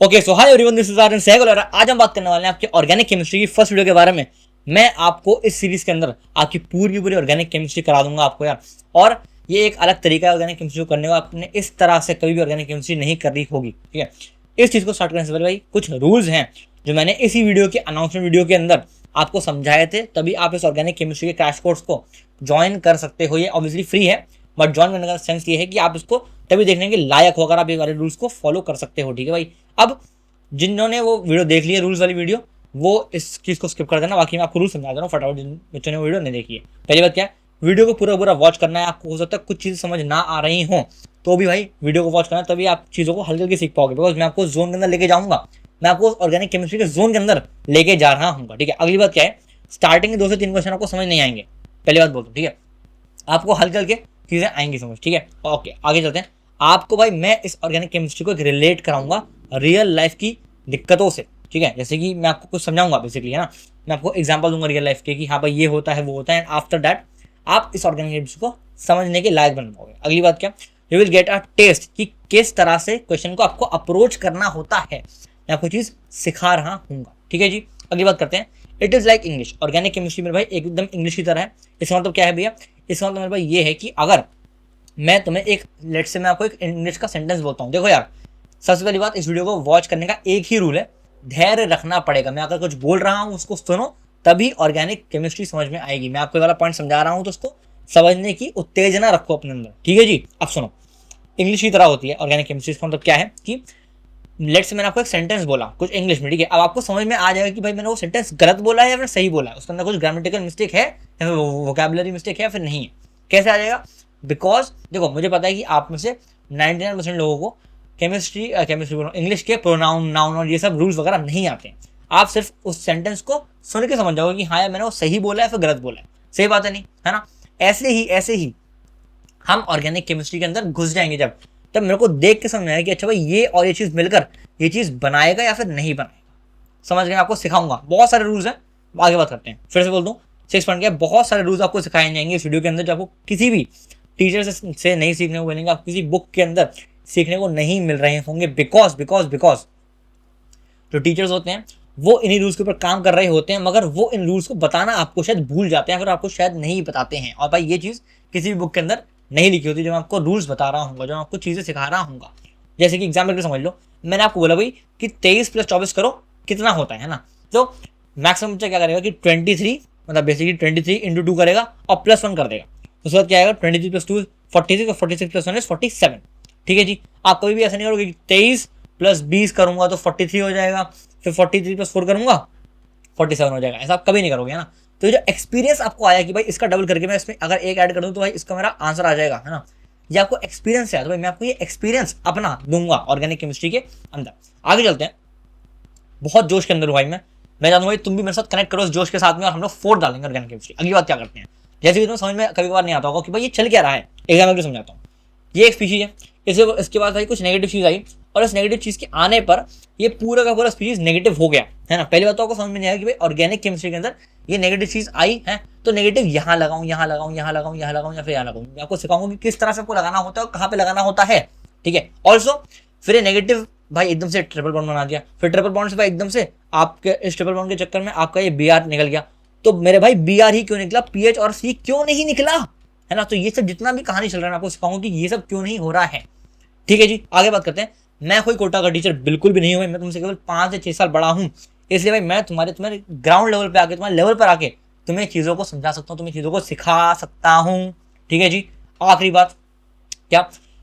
Okay so hi everyone, this is Aryan Sehgal और आज हम बात करने वाले हैं आपके ऑर्गेनिक केमिस्ट्री की फर्स्ट वीडियो के बारे में। मैं आपको इस सीरीज के अंदर आपकी पूरी ऑर्गेनिक केमिस्ट्री करा दूंगा आपको यार। और ये एक अलग तरीका है ऑर्गेनिक केमिस्ट्री को करने का, आपने इस तरह से कभी भी ऑर्गेनिक केमिस्ट्री नहीं करनी होगी, ठीक है। इस चीज़ को स्टार्ट करने से पहले भाई कुछ रूल्स हैं जो मैंने इसी वीडियो के अनाउंसमेंट वीडियो के अंदर आपको समझाए थे, तभी आप इस ऑर्गेनिक केमिस्ट्री के क्रैश कोर्स को ज्वाइन कर सकते हो। ये ऑब्वियसली फ्री है, बट ज्वाइन करने का सेंस ये है कि आप इसको तभी देखने के लायक हो अगर आप ये वाले रूल्स को फॉलो कर सकते हो, ठीक है भाई। अब जिन्होंने वो वीडियो देख ली है रूल्स वाली वीडियो, वो इस चीज़ को स्किप कर देना, बाकी मैं आपको रूल समझा दे रहा हूँ फटाफट, जिन बच्चों ने वीडियो नहीं देखी है। पहली बात क्या है, वीडियो को पूरा वॉच करना है आपको। हो सकता है कुछ चीज़ें समझ ना आ रही हो तो भी भाई वीडियो को वॉच करना, तभी आप चीज़ों को हल्के हल्के सीख पाओगे, बिकॉज मैं आपको जोन के अंदर लेके जाऊंगा, मैं आपको ऑर्गेनिक केमिस्ट्री के जोन के अंदर लेके जा रहा हूँ, ठीक है। अगली बात क्या है, स्टार्टिंग के 2 से 3 क्वेश्चन आपको समझ नहीं आएंगे, पहली बात बोलता हूँ, ठीक है। आपको हल्के हल्के चीज़ें आएंगी समझ, ठीक है। ओके आगे चलते हैं। आपको भाई मैं इस ऑर्गेनिक केमिस्ट्री को एक रिलेट कराऊंगा रियल लाइफ की दिक्कतों से, ठीक है। जैसे कि मैं आपको कुछ समझाऊंगा बेसिकली, है ना। मैं आपको एग्जांपल दूंगा रियल लाइफ के कि हाँ भाई ये होता है वो होता है, एंड आफ्टर दैट आप इस ऑर्गेनिक केमिस्ट्री को समझने के लायक बन पाओगे। अगली बात क्या, you will get a test कि किस तरह से क्वेश्चन को आपको अप्रोच करना होता है। मैं आपको चीज़ सिखा रहा हूँ, ठीक है जी। अगली बात करते हैं, it is like English. Organic chemistry मेरे भाई एकदम इंग्लिश की तरह है। इसका मतलब क्या है भैया, इसका मतलब मेरे भाई ये है कि अगर मैं तुम्हें एक लेट से मैं आपको एक इंग्लिश का सेंटेंस बोलता हूँ, देखो यार, सबसे पहली बात, इस वीडियो को वॉच करने का एक ही रूल है, धैर्य रखना पड़ेगा। मैं अगर कुछ बोल रहा हूँ उसको सुनो, तभी ऑर्गेनिक केमिस्ट्री समझ में आएगी। मैं आपको वाला पॉइंट समझा रहा हूँ तो उसको समझने की उत्तेजना रखो अपने अंदर, ठीक है जी। अब सुनो, इंग्लिश की तरह होती है ऑर्गेनिक केमिस्ट्री। इसका मतलब क्या है कि लेट्स से मैंने आपको एक सेंटेंस बोला कुछ इंग्लिश में, ठीक है। अब आपको समझ में आ जाएगा कि भाई मैंने वो सेंटेंस गलत बोला है या फिर सही बोला है, उसके अंदर कुछ ग्रामेटिकल मिस्टेक है या फिर वोकैबुलरी मिस्टेक है या फिर नहीं है। कैसे आ जाएगा, बिकॉज देखो मुझे पता है कि आप में से 99% लोगों को केमिस्ट्री इंग्लिश के प्रोनाउन, नाउन और ये सब रूल्स वगैरह नहीं आते हैं। आप सिर्फ उस सेंटेंस को सुन के समझ जाओगे कि हाँ यार मैंने वो सही बोला है फिर गलत बोला है, सही बात है नहीं, है ना। ऐसे ही हम ऑर्गेनिक केमिस्ट्री के अंदर घुस जाएंगे जब तब मेरे को देख के समझ आएगा कि अच्छा भाई ये और ये चीज़ मिलकर ये चीज़ बनाएगा या फिर नहीं बनाएगा। समझ गए, आपको सिखाऊंगा। बहुत सारे रूल्स हैं, आगे बात करते हैं। फिर से बोल दूँ, 6 पॉइंट के बहुत सारे रूल्स आपको सिखाए जाएंगे इस वीडियो के अंदर, जो आपको किसी भी टीचर से नहीं सीखने को मिलेंगे, आप किसी बुक के अंदर सीखने को नहीं मिल रहे होंगे। बिकॉज जो टीचर्स होते हैं वो इन्हीं रूल्स के ऊपर काम कर रहे होते हैं, मगर वो इन रूल्स को बताना आपको शायद भूल जाते हैं, फिर आपको शायद नहीं बताते हैं। और भाई ये चीज़ किसी भी बुक के अंदर नहीं लिखी होती, जो मैं आपको रूल्स बता रहा हूँ, जो मैं आपको चीज़ें सिखा रहा हूँ। जैसे कि एग्जाम्पल के समझ लो, मैंने आपको बोला भाई कि 23 + 24 करो कितना होता है ना। तो मैक्सिमम बच्चा क्या करेगा कि 23, मतलब बेसिकली 23 × 2 करेगा और +1 कर देगा। उसके बाद क्या आएगा, 23 + 2 46 और 46 + 1 = 47, ठीक है जी। आप कभी भी ऐसा नहीं करोगे कि 23 + 20 करूंगा तो 43 हो जाएगा, फिर 43 + 4 करूंगा 47 हो जाएगा, ऐसा आप कभी नहीं करोगे, है ना। तो जो एक्सपीरियंस आपको आया कि भाई इसका डबल करके मैं इसमें अगर एक ऐड कर दूं तो भाई इसका मेरा आंसर आ जाएगा, है ना। ये आपको एक्सपीरियंस है, तो भाई मैं आपको ये एक्सपीरियंस अपना दूंगा ऑर्गेनिक केमिस्ट्री के अंदर। आगे चलते हैं, बहुत जोश के अंदर हूँ भाई मैं जानूंगा भाई तुम भी मेरे साथ कनेक्ट करो इस जोश के साथ में, और हम लोग फोर्थ डालेंगे ऑर्गेनिक केमिस्ट्री। अगली बात क्या करते हैं, जैसे कि तुम्हें समझ में कभी कभार नहीं आता होगा कि भाई ये चल क्या रहा है, एग्जाम्पल समझाता हूँ। ये एक स्पीशीज है, इसके बाद भाई कुछ नेगेटिव चीज़ आई, और इस नेगेटिव चीज़ के आने पर ये पूरा का पूरा स्पीशीज नेगेटिव हो गया, है ना। पहली बात तो आपको समझ में नहीं आया कि भाई ऑर्गेनिक केमिस्ट्री के अंदर ये नेगेटिव चीज़ आई है, तो नेगेटिव यहाँ लगाऊं, यहाँ लगाऊं, यहाँ लगाऊं, यहाँ लगाऊं या फिर यहाँ लगाऊं। मैं आपको सिखाऊंगा कि किस तरह से आपको लगाना होता है और कहाँ पे लगाना होता है, ठीक है। ऑल्सो फिर ये नेगेटिव भाई एकदम से ट्रिपल बॉन्ड बना दिया, फिर ट्रिपल बॉन्ड से भाई एकदम से आपके इस ट्रिपल बॉन्ड के चक्कर में आपका ये Br निकल गया। तो मेरे भाई Br ही क्यों निकला, PH और C क्यों नहीं निकला, है ना। तो ये सब जितना भी कहानी चल रहा है मैं आपको सिखाऊंगा कि ये सब क्यों नहीं हो रहा है, ठीक है जी। आगे बात करते हैं। मैं कोई कोटा का टीचर बिल्कुल भी नहीं हूँ, मैं तुमसे केवल 5 से 6 साल बड़ा हूँ, इसलिए भाई मैं तुम्हारे ग्राउंड लेवल पे आके, तुम्हारे लेवल पर आके तुम्हें चीज़ों को समझा सकता हूँ, तुम्हें चीज़ों को सिखा सकता हूँ, ठीक है जी। आखिरी बात क्या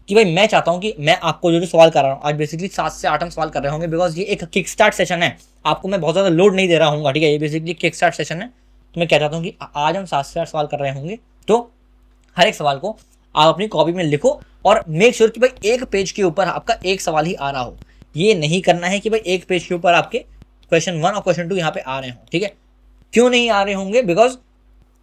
कि भाई मैं चाहता हूँ कि मैं आपको जो सवाल कर रहा हूँ आज, बेसिकली 7 से 8 हम सवाल कर रहे होंगे, बिकॉज ये एक किक स्टार्ट सेशन है, आपको मैं बहुत ज़्यादा लोड नहीं दे रहा हूँ, ठीक है। ये बेसिकली किक स्टार्ट सेशन है, तो मैं क्या चाहता हूँ कि आज हम 7 से 8 सवाल कर रहे होंगे, तो हर एक सवाल को आप अपनी कॉपी में लिखो और मेक श्योर कि भाई एक पेज के ऊपर आपका एक सवाल ही आ रहा हो। ये नहीं करना है कि भाई एक पेज के ऊपर आपके क्वेश्चन 1 और क्वेश्चन 2 यहाँ पे आ रहे हों, ठीक है। क्यों नहीं आ रहे होंगे, बिकॉज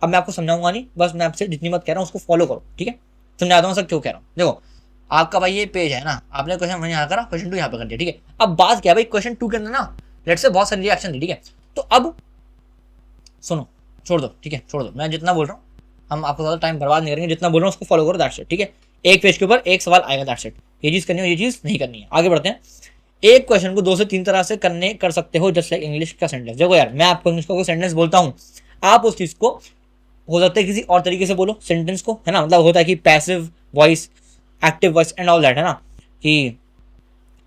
अब मैं आपको समझाऊंगा नहीं, बस मैं आपसे जितनी बात कह रहा हूँ उसको फॉलो करो, ठीक है। समझाता हूँ सर क्यों कह रहा हूँ। देखो आपका भाई ये पेज है ना, आपने क्वेश्चन 1 यहाँ करा, क्वेश्चन 2 यहाँ पे कर दिया, ठीक है। अब बात क्या है भाई, क्वेश्चन 2 के अंदर ना लेट्स से बहुत सारी रिएक्शन थी, ठीक है। तो अब सुनो, छोड़ दो, ठीक है, छोड़ दो, मैं जितना बोल रहा हूँ हम आपको ज़्यादा टाइम बर्बाद नहीं करेंगे, जितना बोल रहा हूँ उसको फॉलो करो, दैट्स इट, ठीक है। एक पेज के ऊपर एक सवाल आएगा, दैट्स इट। ये चीज़ करनी है, ये चीज़ नहीं करनी है। आगे बढ़ते हैं। एक क्वेश्चन को 2 से 3 तरह से कर सकते हो, जस्ट लाइक इंग्लिश का सेंटेंस। देखो यार, मैं आपको इंग्लिश का कोई सेंटेंस बोलता हूँ, आप उस चीज को हो सकता है किसी और तरीके से बोलो सेंटेंस को, है ना। मतलब होता है कि passive voice, active voice and all that, है ना, कि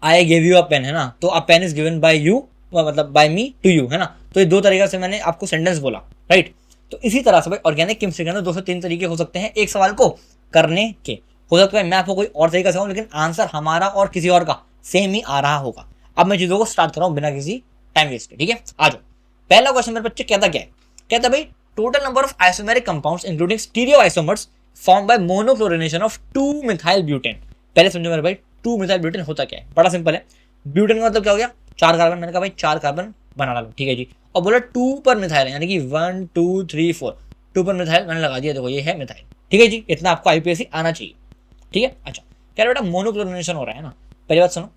I give you a pen, है ना, तो a pen is given by you, मतलब बाय मी टू यू, है ना। तो ये 2 तरीके से मैंने आपको सेंटेंस बोला, राइट। तो इसी तरह से भाई ऑर्गेनिक केमिस्ट्री के अंदर 2 से 3 तरीके हो सकते हैं एक सवाल को करने के। हो सकता है मैं आपको कोई और तरीका सिखाऊं, लेकिन आंसर हमारा और किसी और का सेम ही आ रहा होगा। अब मैं चीजों को स्टार्ट कर रहा हूं बिना किसी टाइम वेस्ट के, ठीक है। आ जाओ, पहला क्वेश्चन मेरे बच्चे कहता क्या है, कहता भाई total number of isomeric compounds including stereo isomers form by monochlorination of 2 methyl butane. पहले समझो मेरे भाई 2 मिथाइल ब्यूटेन होता क्या है, बड़ा सिंपल है। ब्यूटेन का मतलब क्या हो गया, 4 कार्बन। मैंने कहा भाई 4 कार्बन बना डालो, ठीक है जी। और बोला 2 पर मिथाइल, यानी कि 1 2 3 4, 2 पर मिथाइल मैंने लगा दिया, देखो ये है मिथाइल, ठीक है जी। इतना आपको आईपीएससी आना चाहिए, ठीक है। अच्छा, कह रहे बेटा मोनोक्लोरिनेशन हो रहा है ना। पहली बात सुनो,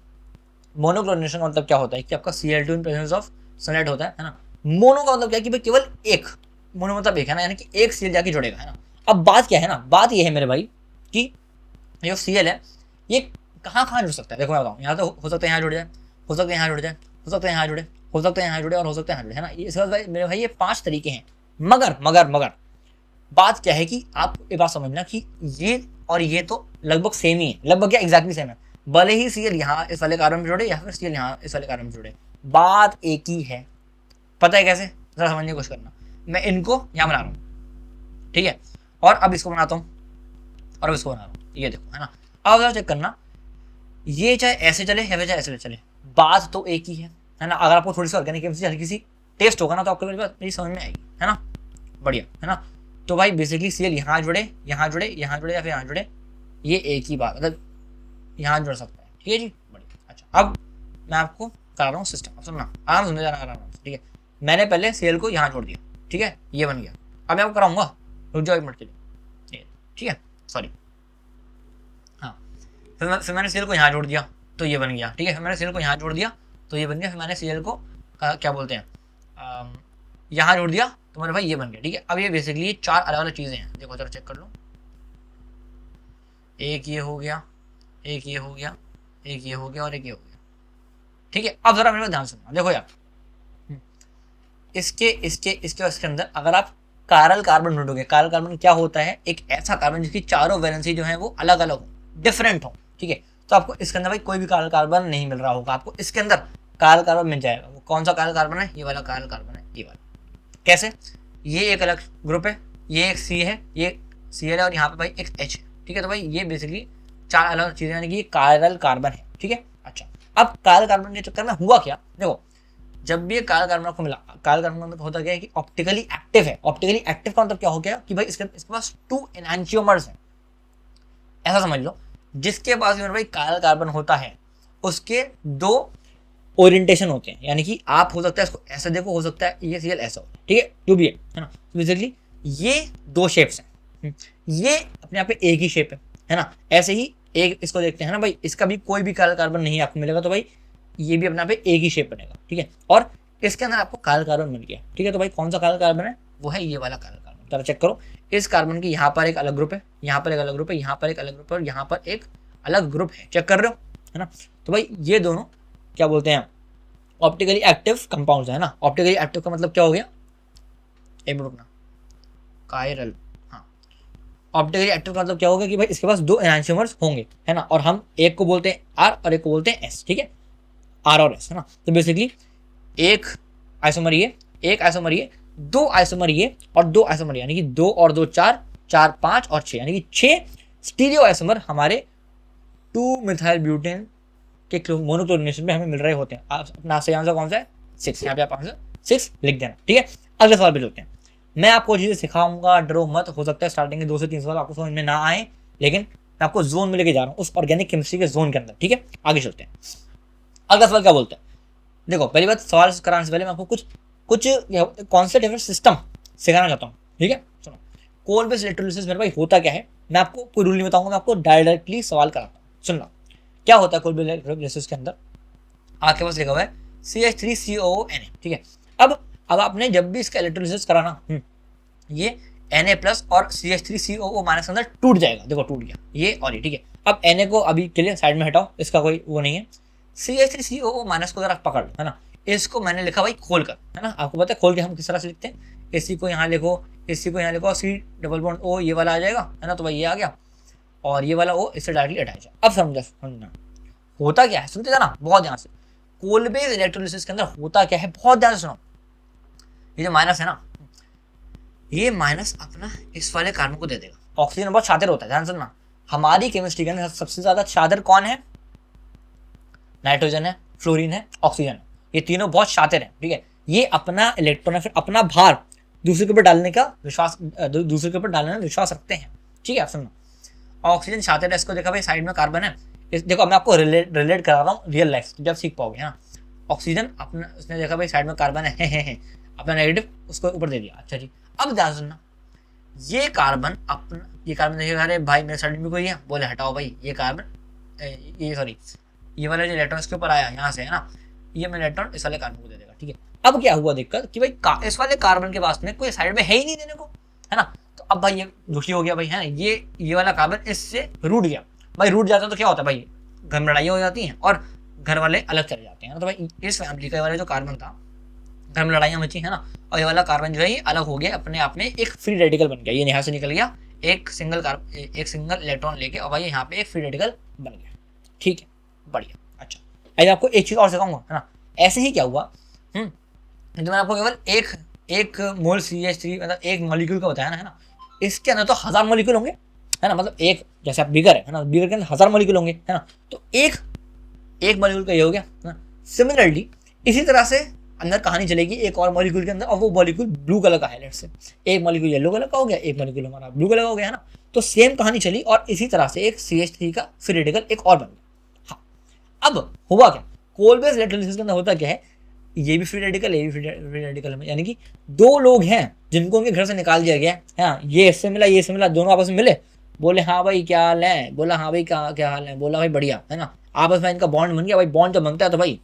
मोनोक्लोरिनेशन का मतलब क्या होता है कि आपका Cl2 in presence of sunlight होता है ना। मोनो का मतलब क्या है कि भाई केवल एक, मोनो मतलब एक, है ना, यानी कि एक Cl जाके जुड़ेगा, है ना। अब बात क्या है ना, बात ये है मेरे भाई कि जो Cl है ये कहाँ जुड़ सकता है। देखो मैं बताऊँ, यहाँ तो हो सकता है यहाँ जुड़ जाए, हो सकता है यहाँ जुड़ जाए, हो सकता है यहाँ जुड़े, हो सकता है यहाँ जुड़े, और हो सकता है यहाँ जुड़े, है ना। इसके बाद भाई मेरे भाई ये 5 तरीके हैं। मगर मगर मगर बात क्या है कि आप ये बात समझना कि ये और ये तो लगभग सेम ही है, लगभग क्या एग्जैक्टली सेम है। भले ही Cl यहाँ इस वाले कार्बन में जुड़े या फिर Cl यहाँ इस वाले कार्बन में जुड़े, बात एक ही है। पता है कैसे, जरा समझने की कोशिश करना। मैं इनको यहाँ बना रहा हूँ, ठीक है, और अब इसको बनाता हूँ, और अब इसको बना रहा हूँ, ये देखो, है ना। अब जरा चेक करना, ये चाहे ऐसे चले या फिर चाहे ऐसे चले, बात तो एक ही है ना। अगर आपको थोड़ी सी ऑर्गेनिक केमिस्ट्री हल्की सी टेस्ट होगा ना, तो आपको मेरी बात मेरी समझ में आएगी, है ना। बढ़िया, है ना। तो भाई बेसिकली Cl यहाँ जुड़े, यहाँ जुड़े, यहाँ जुड़े या फिर यहाँ जुड़े, ये एक ही बात, मतलब यहाँ जुड़ सकता है, ठीक है जी। बढ़िया। अच्छा, अब मैं आपको करा रहा हूँ सिस्टम, सुनना आराम समझ जाना, आराम से, ठीक है। मैंने पहले Cl को यहाँ जोड़ दिया, ठीक है, ये बन गया। अब मैं आपको कराऊंगा, रुक जाओ 1 मिनट के लिए, ठीक है, सॉरी। हाँ, फिर मैंने Cl को यहाँ जोड़ दिया तो ये बन गया, ठीक है। फिर मैंने Cl को यहाँ जोड़ दिया तो ये बन गया। फिर मैंने Cl को क्या बोलते हैं, यहाँ जोड़ दिया तो मेरे भाई ये बन गया, ठीक है। अब ये बेसिकली 4 अलग अलग चीज़ें हैं, देखो जरा चेक कर लो। एक ये हो गया, एक ये हो गया, एक ये हो गया और एक ये हो गया, ठीक है। अब जरा मेरे को ध्यान सुनना, देखो यार, इसके इसके इसके और इसके अंदर अगर आप कायरल कार्बन ढूंढोगे, कायरल कार्बन क्या होता है, एक ऐसा कार्बन जिसकी चारों वैलेंसी जो है वो अलग अलग हो, डिफरेंट हो, ठीक है। तो आपको इसके अंदर भाई कोई भी कायरल कार्बन नहीं मिल रहा होगा, आपको इसके अंदर कायरल कार्बन मिल जाएगा। वो कौन सा कायरल कार्बन है, ये वाला कायरल कार्बन है, ये वाला। कैसे, ये एक अलग ग्रुप है, ये एक C है, ये Cl है, और यहाँ पे भाई एक H है, ठीक है। तो भाई ये बेसिकली 4 अलग चीजें, यानी कि कायरल कार्बन है, ठीक है। अच्छा, अब कायरल कार्बन के चक्कर में हुआ क्या, देखो जब भी ये कायरल कार्बन आपको मिला, कायरल कार्बन का मतलब होता क्या है कि ऑप्टिकली एक्टिव है। ऑप्टिकली एक्टिव का मतलब क्या हो गया कि भाई इसके पास 2 एनांटियोमर्स हैं, ऐसा समझ लो। जिसके पास भाई कायरल कार्बन होता है उसके 2 ओरिएंटेशन होते हैं, यानी कि आप हो सकता है इसको ऐसा देखो, हो सकता है ये Cl ऐसा हो, ठीक है, जो भी है ना। बेसिकली ये 2 शेप्स हैं, ये अपने आप पे एक ही शेप है ना। ऐसे ही एक इसको देखते हैं ना भाई, इसका भी कोई भी कायरल कार्बन नहीं आपको मिलेगा, तो भाई ये भी अपने आप पे एक ही शेप बनेगा, ठीक है। और इसके अंदर आपको कायरल कार्बन मिल गया, ठीक है। तो भाई कौन सा कायरल कार्बन है, वो है ये वाला कायरल कार्बन। जरा चेक करो, इस कार्बन की यहाँ पर एक अलग ग्रुप है, यहाँ पर एक अलग ग्रुप है, यहाँ पर एक अलग ग्रुप है, और यहाँ पर एक अलग ग्रुप है, चेक कर रहे हो, है ना। तो भाई ये दोनों क्या बोलते हैं, ऑप्टिकली एक्टिव कंपाउंड्स है ना। ऑप्टिकली एक्टिव का मतलब क्या हो गया, एक मिनट ना, कायरल, हाँ, ऑप्टिकली एक्टिव का मतलब क्या होगा कि भाई इसके पास 2 एनांटियोमर्स होंगे, है ना। और हम एक को बोलते हैं R और एक को बोलते हैं S, ठीक है, R और S, है ना। तो बेसिकली एक आइसोमर ये, एक आइसोमर ये, 2 आइसोमर ये और 2 आइसोमर, यानी कि 2 और 2 4, 4 5 और 6, यानी कि 6 स्टीरियो आइसोमर हमारे 2 मिथाइल ब्यूटेन के मोनोक्लोरिनेशन में हमें मिल रहे होते हैं। आप अपना सही आंसर कौन सा है, 6, यहाँ पे आप आंसर 6 लिख देना, ठीक है। अगले सवाल पे चलते हैं। मैं आपको चीजें सिखाऊंगा, डरो मत। हो सकता है स्टार्टिंग के 2 से 3 सवाल आपको समझ में ना आए, लेकिन मैं आपको जोन में लेके जा रहा हूँ, उस ऑर्गेनिक केमिस्ट्री के जोन के अंदर, ठीक है। आगे चलते हैं, अगला सवाल क्या बोलते हैं। देखो पहली बात, सवाल कराने से पहले मैं आपको कुछ कॉन्सेप्ट या फिर सिस्टम सिखाना चाहता हूँ, ठीक है। सुनो, कोल बेस्ड इलेक्ट्रोलिसिस मेरे भाई होता क्या है, मैं आपको कोई रूल नहीं बताऊंगा, मैं आपको डायरेक्टली सवाल कराता हूँ। सुनना, क्या होता है कोल बेस्ड इलेक्ट्रोलिसिस के अंदर, आपके पास लिखा हुआ है CH3COONA, ठीक है। अब आपने जब भी इसका इलेक्ट्रोलिसिस कराना, ये Na+ और CH3COO- के अंदर टूट जाएगा, देखो टूट गया ये और ये, ठीक है। अब Na को अभी के लिए साइड में हटाओ, इसका कोई वो नहीं है। CH3COO माइनस को अगर आप पकड़ लो, है ना, इसको मैंने लिखा भाई खोल कर, है ना, आपको पता है खोल के हम किस तरह से लिखते हैं, इसी को यहाँ लिखो, इसी को यहाँ लिखो, C डबल बॉन्ड O ये वाला आ जाएगा, है ना, तो भाई ये आ गया, और ये वाला O इससे डायरेक्टली अटैच है। अब समझना होता क्या है, सुनते जाना बहुत ध्यान से। कोलबेज इलेक्ट्रोलिसिस के अंदर होता क्या है, बहुत ध्यान से सुनो। ये जो माइनस है ना, ये माइनस अपना इस वाले कार्बन को दे देगा। ऑक्सीजन बहुत शातिर होता है, ध्यान सुनना। हमारी केमिस्ट्री के अंदर सबसे ज्यादा शातिर कौन है? नाइट्रोजन है, फ्लोरीन है, ऑक्सीजन है, ये तीनों बहुत शातिर हैं, ठीक है। ये अपना इलेक्ट्रॉन है फिर अपना भार दूसरे के ऊपर डालने का विश्वास, दूसरे के ऊपर डालने में विश्वास रखते हैं, ठीक है। आप सुनना, ऑक्सीजन शातिर है, इसको देखा भाई साइड में कार्बन है, देखो मैं आपको रिलेट करा रहा हूँ रियल लाइफ, जब सीख पाओगे, है ना। ऑक्सीजन अपना, उसने देखा भाई साइड में कार्बन है, अपना नेगेटिव उसको ऊपर दे दिया। अच्छा जी, अब ध्यान सुनना, ये कार्बन अपना, ये कार्बन देखिएगा, अरे भाई मेरे साइड में कोई है, बोले हटाओ भाई ये कार्बन, ये सॉरी ये वाला जो इलेक्ट्रॉन इसके ऊपर आया यहाँ से, है ना, ये मैं इलेक्ट्रॉन इस वाले कार्बन को दे देगा, ठीक है। अब क्या हुआ दिक्कत कि भाई इस वाले कार्बन के पास में कोई साइड में है ही नहीं देने को, है ना, तो अब भाई ये दुखी हो गया भाई, है ना, ये वाला कार्बन इससे रूठ गया। भाई रूठ जाता है तो क्या होता है भाई, घर में लड़ाइयाँ हो जाती हैं और घर वाले अलग चले जाते हैं ना। तो भाई इस फैमिली का वाला जो कार्बन था, घर में लड़ाइयाँ मची, है ना, और ये वाला कार्बन जो है ये अलग हो गया, अपने आप में एक फ्री रेडिकल बन गया, ये यहाँ से निकल गया, एक सिंगल इलेक्ट्रॉन लेके, और भाई यहाँ पे एक फ्री रेडिकल बन गया, ठीक है, बढ़िया। अच्छा, अभी आपको एक चीज़ और सिखाऊंगा, है ना, ऐसे ही क्या हुआ, तो मैंने आपको केवल एक मोल CH3 मतलब एक मॉलिक्यूल का बताया ना, है ना, इसके अंदर तो 1000 मॉलिक्यूल होंगे, है ना, मतलब एक जैसे आप बीगर है ना, बीगर के अंदर 1000 मॉलिक्यूल होंगे, है ना, तो एक मॉलिक्यूल का ये हो गया, है ना। सिमिलरली इसी तरह से अंदर कहानी चलेगी एक और मॉलिक्यूल के अंदर, और वो मॉलिक्यूल ब्लू कलर का है, लेट्स से एक मॉलिक्यूल येलो कलर का हो गया, एक मॉलिक्यूल हमारा ब्लू कलर का हो गया, है ना, तो सेम कहानी चली, और इसी तरह से एक CH3 का फ्री रेडिकल एक और बन गया। हाँ, अब हुआ क्या, कोलबेज इलेक्ट्रोलिसिस के अंदर होता क्या है, ये भी फ्री रेडिकल, ये भी फ्री रेडिकल है, यानी कि दो लोग हैं जिनको उनके घर से निकाल दिया गया है, ये इससे मिला, ये इससे मिला, दोनों आपस में मिले, बोले हाँ भाई क्या हाल है, बोला हाँ भाई क्या हाल है, बोला भाई बढ़िया, है ना, आपस में इनका बॉन्ड बन गया। भाई बॉन्ड जब बनता है तो भाई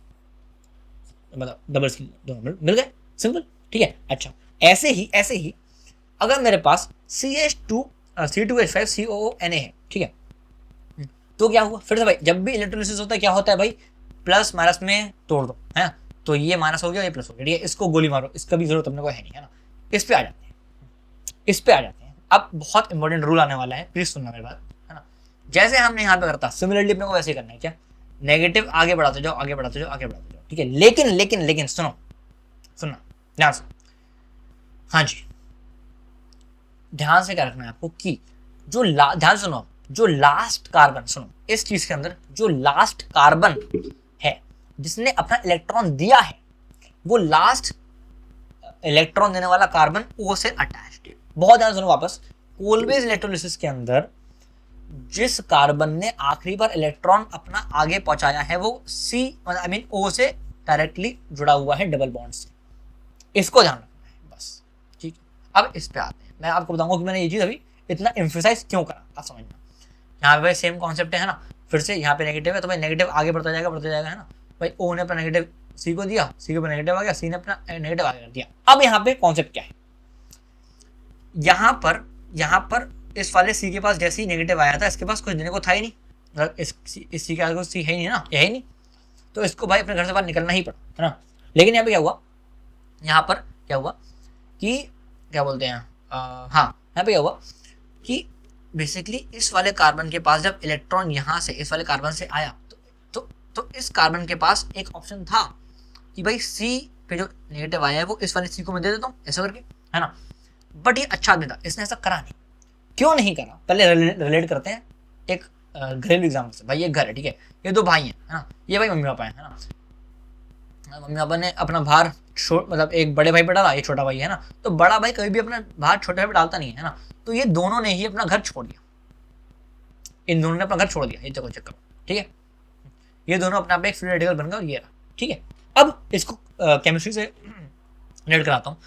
मतलब डबल स्किल दोनों मिल गए, सिंपल, ठीक है। अच्छा, ऐसे ही अगर मेरे पास C2H5COO Na है, ठीक है, तो क्या हुआ, फिर से भाई जब भी इलेक्ट्रोलिसिस होता है क्या होता है भाई, प्लस माइनस में तोड़ दो, है, तो ये माइनस हो गया, ये प्लस हो गया, ठीक है, इसको गोली मारो, इसका भी जरूरत अपने को है नहीं, है ना। इस पे आ जाते हैं। अब बहुत इंपॉर्टेंट रूल आने वाला है, प्लीज सुनना मेरी बात, है ना। जैसे हमने यहाँ पे करता, सिमिलरली अपने को वैसे ही करना है, क्या, नेगेटिव आगे बढ़ाते जाओ, ठीक है। लेकिन सुनना ध्यान से, हाँ जी, ध्यान से क्या रखना है आपको कि ध्यान सुनो, जो लास्ट कार्बन, सुनो इस चीज के अंदर जो लास्ट कार्बन है जिसने अपना इलेक्ट्रॉन दिया है, वो लास्ट इलेक्ट्रॉन देने वाला कार्बन O से अटैच्ड है। बहुत ध्यान सुनो वापस, कोलबेज इलेक्ट्रोलिसिस के अंदर जिस कार्बन ने आखिरी बार इलेक्ट्रॉन अपना आगे पहुंचाया है वो O से डायरेक्टली जुड़ा हुआ है डबल बॉन्ड से, इसको ध्यान रखना है बस, ठीक है। अब इस पे आते हैं, मैं आपको बताऊंगा कि मैंने ये चीज अभी इतना एम्फेसाइज क्यों करा, आप समझना। यहाँ पे सेम कॉन्सेप्ट है ना, फिर से यहाँ पे नेगेटिव है तो भाई नेगेटिव आगे बढ़ता जाएगा, है ना, भाई O ने अपना नेगेटिव C को दिया, C के ऊपर नेगेटिव आ गया, C ने अपना नेगेटिव आगे कर दिया। अब यहाँ पे कॉन्सेप्ट क्या है, यहाँ पर इस वाले C के पास जैसे ही नेगेटिव आया था, इसके पास कुछ देने को था ही नहीं, मतलब इस C के आगे कुछ C है ही नहीं ना, है ही नहीं, तो इसको भाई अपने घर से बाहर निकलना ही पड़ा, है ना। लेकिन यहाँ पे क्या हुआ कि क्या बोलते हैं, हाँ यहाँ पे क्या हुआ कि बेसिकली इस वाले कार्बन के पास जब इलेक्ट्रॉन यहाँ से इस वाले कार्बन से आया तो इस कार्बन के पास एक ऑप्शन था कि भाई C पे जो नेगेटिव आया है वो इस वाले C को मैं दे देता हूँ ऐसा करके, है ना। बट ये अच्छा आदमी था, इसने ऐसा करा नहीं। क्यों नहीं करा, पहले रिलेट करते हैं एक घरेलू एग्जाम्पल से। भाई ये घर है, ठीक है, ये दो भाई हैं, है ना, ये भाई मम्मी पापा हैं, है ना। मम्मी पापा ने अपना भार मतलब एक बड़े भाई पे डाला, ये छोटा भाई है ना, तो बड़ा भाई कभी भी अपना भार छोटे भाई पे डालता नहीं है ना, तो ये दोनों ने ही अपना घर छोड़ दिया, इन दोनों ने अपना घर छोड़ दिया, ये देखो चेक करो, ठीक है, ये दोनों अपना आप एक फ्री रेडिकल बन गए और ये रहा, ठीक है। अब इसको केमिस्ट्री से रिलेट कराता हूँ।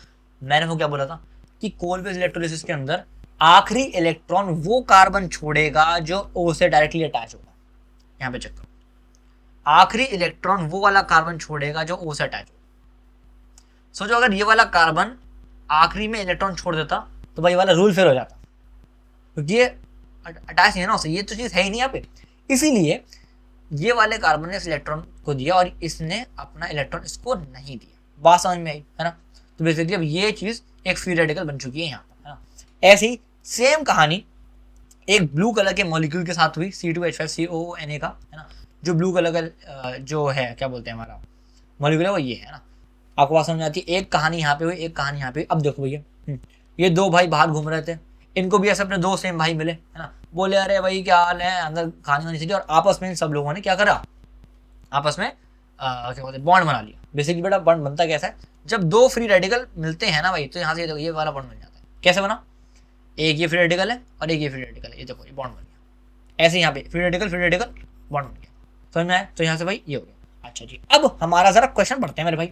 मैंने वो क्या बोला था कि कोलबेज इलेक्ट्रोलिसिस के अंदर आखिरी इलेक्ट्रॉन वो कार्बन छोड़ेगा जो O से डायरेक्टली अटैच होगा। यहाँ पे चेक करो, आखिरी इलेक्ट्रॉन वो वाला कार्बन छोड़ेगा जो O से अटैच होगा। सोचो अगर ये वाला कार्बन आखिरी में इलेक्ट्रॉन छोड़ देता तो भाई वाला रूल फेल हो जाता, क्योंकि ये अटैच नहीं है ना उससे, ये तो चीज है ही नहीं यहाँ पे। इसीलिए ये वाले कार्बन ने इस इलेक्ट्रॉन को दिया और इसने अपना इलेक्ट्रॉन इसको नहीं दिया। बात समझ में आई है ना। तो बेसिकली अब ये चीज एक फ्री रेडिकल बन चुकी है यहाँ पर, है ना। ऐसी सेम कहानी एक ब्लू कलर के मॉलिक्यूल के साथ हुई C2H5COONA का, है ना। जो ब्लू कलर का जो है क्या बोलते हैं हमारा मॉलिक्यूल है वो ये है ना। आपको बात समझ आती है। एक कहानी यहाँ पे हुई, एक कहानी यहाँ पे। अब देखो भैया, ये दो भाई बाहर घूम रहे थे, इनको भी ऐसे अपने दो सेम भाई मिले, है ना। बोले अरे भाई क्या हाल है, अंदर खाने वानी चाहिए, और आपस में इन सब लोगों ने क्या करा, आपस में क्या बोलते हैं बॉन्ड बना लिया। बेसिकली बेटा बॉन्ड बनता कैसा है, जब दो फ्री रेडिकल मिलते हैं ना भाई, तो यहाँ से ये वाला बॉन्ड बन जाता है। कैसे बना, एक ये फ्री रेडिकल है और एक ये फ्री रेडिकल है, ये देखो ये बॉन्ड बन गया। ऐसे यहाँ पे फ्री रेडिकल बॉन्ड बन गया, समझ में आया। तो यहाँ से भाई ये हो गया। अच्छा जी, अब हमारा जरा क्वेश्चन पढ़ते हैं मेरे भाई।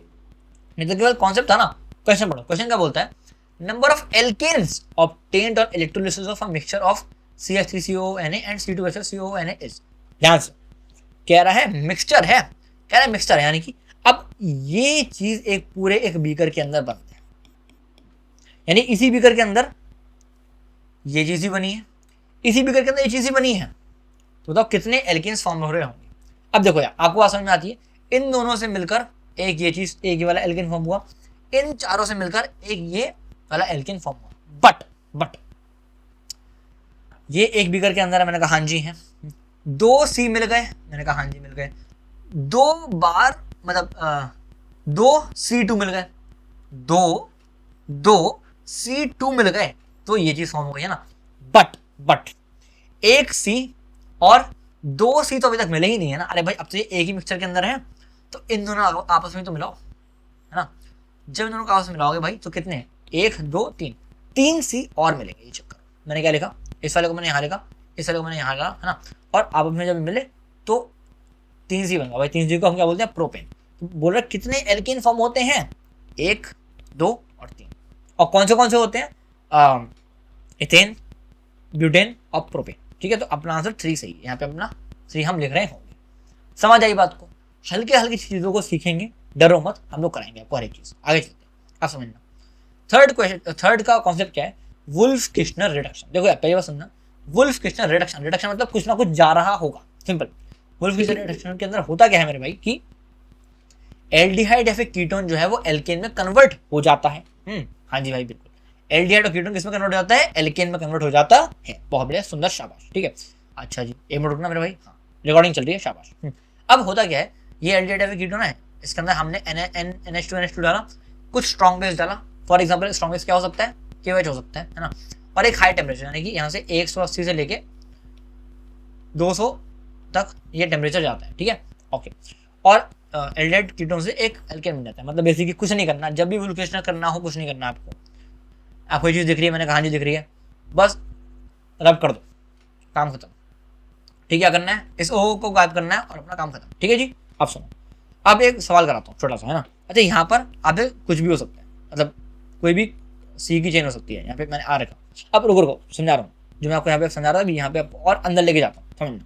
नहीं तो केवल कॉन्सेप्ट था ना, क्वेश्चन पढ़ो। क्वेश्चन क्या बोलता है, number of alkanes obtained on electrolysis of a mixture of CH3COONA and C2H5COONA is. ध्यान से कह रहा है मिक्सचर है, कह रहा है मिक्सचर है, यानी कि अब ये चीज एक पूरे एक बीकर के अंदर बनते हैं, यानी इसी बीकर के अंदर ये चीज ही बनी है, इसी बीकर के अंदर ये चीज ही बनी है। तो बताओ कितने एल्केन्स फॉर्म हो रहे होंगे। अब देखो यार, आपको बात समझ में आती है, इन दोनों से मिलकर एक ये चीज, एक ये वाला एल्केन फॉर्म हुआ, इन चारों से मिलकर एक ये वाला एल्केन फॉर्म हुआ। बट ये एक बीकर के अंदर है, मैंने कहा हाँ जी है। दो सी मिल गए, मैंने कहा हाँ जी मिल गए। दो बार मतलब दो C2 मिल गए, दो C2 मिल गए, तो ये चीज फॉर्म हो गई है ना। बट एक C और दो C तो अभी तक मिले ही नहीं है ना। अरे भाई अब तो ये एक ही मिक्सचर के अंदर है, तो इन दोनों आपस में तो मिलाओ, है ना। जब इन दोनों को आपस में मिलाओगे भाई तो कितने, 1 2 3, 3 C और मिलेंगे। ये चक्कर मैंने क्या लिखा, इस वाले को मैंने यहाँ लिखा, इस वाले को मैंने यहाँ लिखा, है ना। और आपस में जब मिले तो 3 C बनेगा भाई। 3 C को हम क्या बोलते हैं, प्रोपेन। तो बोल रहे कितने एल्केन फॉर्म होते हैं, 1 2 और 3। और कौन से होते हैं, इथेन, ब्यूटेन और प्रोपेन। ठीक है, तो अपना आंसर 3 सही है। यहाँ पे अपना 3 हम लिख रहे होंगे। समझ आई बात को। हल्के चीजों को सीखेंगे, डरो मत, हम लोग कराएंगे आपको हर एक चीज। आगे चलते हैं, आप समझना। थर्ड का कॉन्सेप्ट क्या है, वुल्फ किश्नर रिडक्शन। देखो यार पहली बार समझना, वुल्फ किश्नर रिडक्शन मतलब कुछ ना कुछ जा रहा होगा, सिंपल। वुल्फ किश्नर रिडक्शन के अंदर होता क्या है मेरे भाई कि एल्डिहाइड या फिर कीटोन जो है वो एल्केन में कन्वर्ट हो जाता है। हाँ जी भाई बिल्कुल, एल्डिहाइड और कीटोन किसमें कन्वर्ट हो जाता है, एल्केन में कन्वर्ट हो जाता है। बहुत बढ़िया, सुंदर, शाबाश। ठीक है, अच्छा जी एक मिनट रुकना मेरे भाई, हाँ रिकॉर्डिंग चल रही है, शाबाश। अब होता क्या है, ये एल्डिहाइड या फिर कीटोन है, इसके अंदर हमने NH2 डाला, कुछ स्ट्रॉन्ग बेस डाला। फॉर एग्जाम्पल स्ट्रॉन्ग बेस क्या हो सकता है, KOH हो सकता है ना। और एक हाई टेम्परेचर, यानी कि यहाँ से 180 से लेके 200 तक ये टेम्परेचर जाता है। ठीक है, ओके। और एल्डिहाइड कीटोन से एक एल्केन बन जाता है। मतलब बेसिकली कुछ नहीं करना, जब भी वुल्फ किश्नर करना हो कुछ नहीं करना आपको ये चीज़ दिख रही है, मैंने कहा जी दिख रही है, बस रब कर दो, काम खत्म। ठीक है, क्या करना है, इस O को गायब करना है और अपना काम खत्म। ठीक है जी, अब सुनो, अब एक सवाल कराता हूँ छोटा सा, है ना। अच्छा यहाँ पर आप कुछ भी हो सकता है, मतलब कोई भी C की चेन हो सकती है। यहाँ पे मैंने रखा, अब रुको समझा रहा हूँ, जो मैं आपको यहाँ पे समझा रहा था, यहाँ पे और अंदर लेके जाता हूँ, समझना।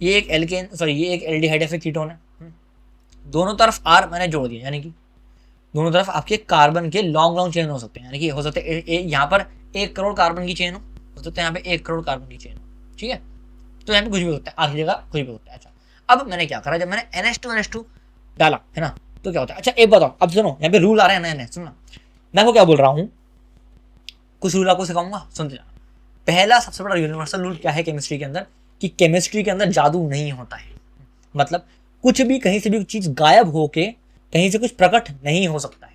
ये एक ये एक एल्डिहाइड या फिर कीटोन है। दोनों तरफ R मैंने जोड़ दिया, यानी कि दोनों तरफ आपके कार्बन के लॉन्ग चेन हो सकते हैं, यानी कि हो सकते हैं यहाँ पर 1 करोड़ कार्बन की चेन हो सकता है, यहाँ पे 1 करोड़ कार्बन की चेन हो। ठीक है, तो यहाँ पे कुछ भी होता है, आधी जगह कुछ भी होता है। अच्छा, अब मैंने क्या करा, जब मैंने NH2 डाला है ना, तो क्या होता है। अच्छा एक बताओ, अब सुनो, यहाँ पे रूल आ रहे हैं नए, सुनना मैं आपको क्या बोल रहा हूँ, कुछ रूल आपको सिखाऊंगा, सुनते जाना। पहला सबसे बड़ा यूनिवर्सल रूल क्या है केमिस्ट्री के अंदर, कि केमिस्ट्री के अंदर जादू नहीं होता है। मतलब कुछ भी कहीं से भी चीज गायब होके कहीं से कुछ प्रकट नहीं हो सकता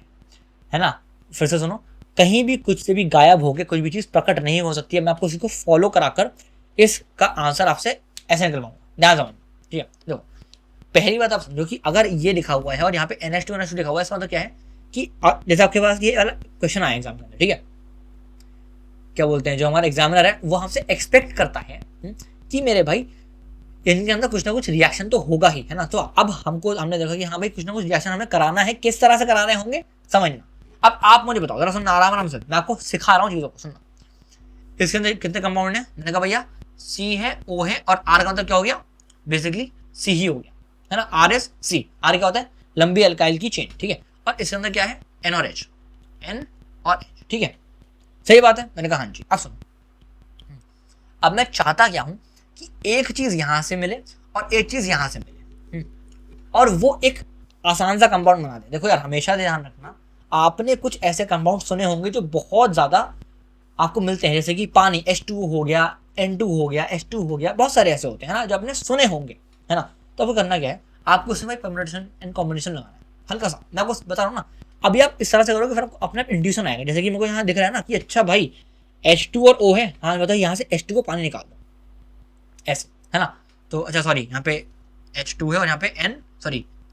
है ना। फिर से सुनो, कहीं भी कुछ से भी गायब होके कोई भी चीज प्रकट नहीं हो सकती है। मैं आपको इसको फॉलो कराकर इसका आंसर आपसे ऐसे निकलवाऊंगा, ध्यान समझ। ठीक है, देखो पहली बात आप समझो कि अगर ये लिखा हुआ है और यहाँ पे NH2 लिखा हुआ है, इसका मतलब क्या है कि जैसे आपके पास ये वाला क्वेश्चन आया एग्जाम के अंदर, ठीक है, क्या बोलते हैं, जो हमारा एग्जामिनर है वो हमसे एक्सपेक्ट करता है कि मेरे भाई इनके अंदर कुछ ना कुछ रिएक्शन तो होगा ही, है ना। तो अब हमने देखा कि हाँ भाई कुछ ना कुछ रिएक्शन हमें कराना है, किस तरह से करा रहे होंगे समझना। अब आप मुझे बताओ, जरा सुनना आराम से, मैं आपको सिखा रहा हूँ चीजों को, सुनना। इसके अंदर कितने कंपाउंड है, मैंने कहा भैया C है, O है और R का मतलब क्या हो गया, बेसिकली C ही हो गया, है ना। RSC, R क्या होता है, लंबी अल्काइल की चेन। ठीक है, और इसके अंदर क्या है, N और H, N और H। ठीक है, सही बात है, मैंने कहा हाँ जी। अब सुनो, अब मैं चाहता क्या हूं कि एक चीज यहां से मिले और एक चीज यहां से मिले और वो एक आसान सा कंपाउंड बना दे। देखो यार, हमेशा ध्यान रखना, आपने कुछ ऐसे कंपाउंड सुने होंगे जो बहुत ज्यादा आपको मिलते हैं, जैसे कि पानी H2O हो गया, N2 हो गया, H2 हो गया, बहुत सारे ऐसे होते हैं ना जो आपने सुने होंगे, है ना। तो वो करना क्या है, आपको उसमें परम्यूटेशन एंड कॉम्बिनेशन लगाना है हल्का सा। मैं आपको बता रहा हूँ ना, अभी आप इस तरह से करोगे फिर आपको अपने आप इंट्यूशन आएगा। जैसे कि मेरे को यहाँ दिख रहा है ना कि अच्छा भाई H2 और O है, हाँ बताइए यहाँ से H2 पानी निकाल दो, ऐसे, है ना। तो अच्छा सॉरी, यहाँ पे H2 है और यहाँ पे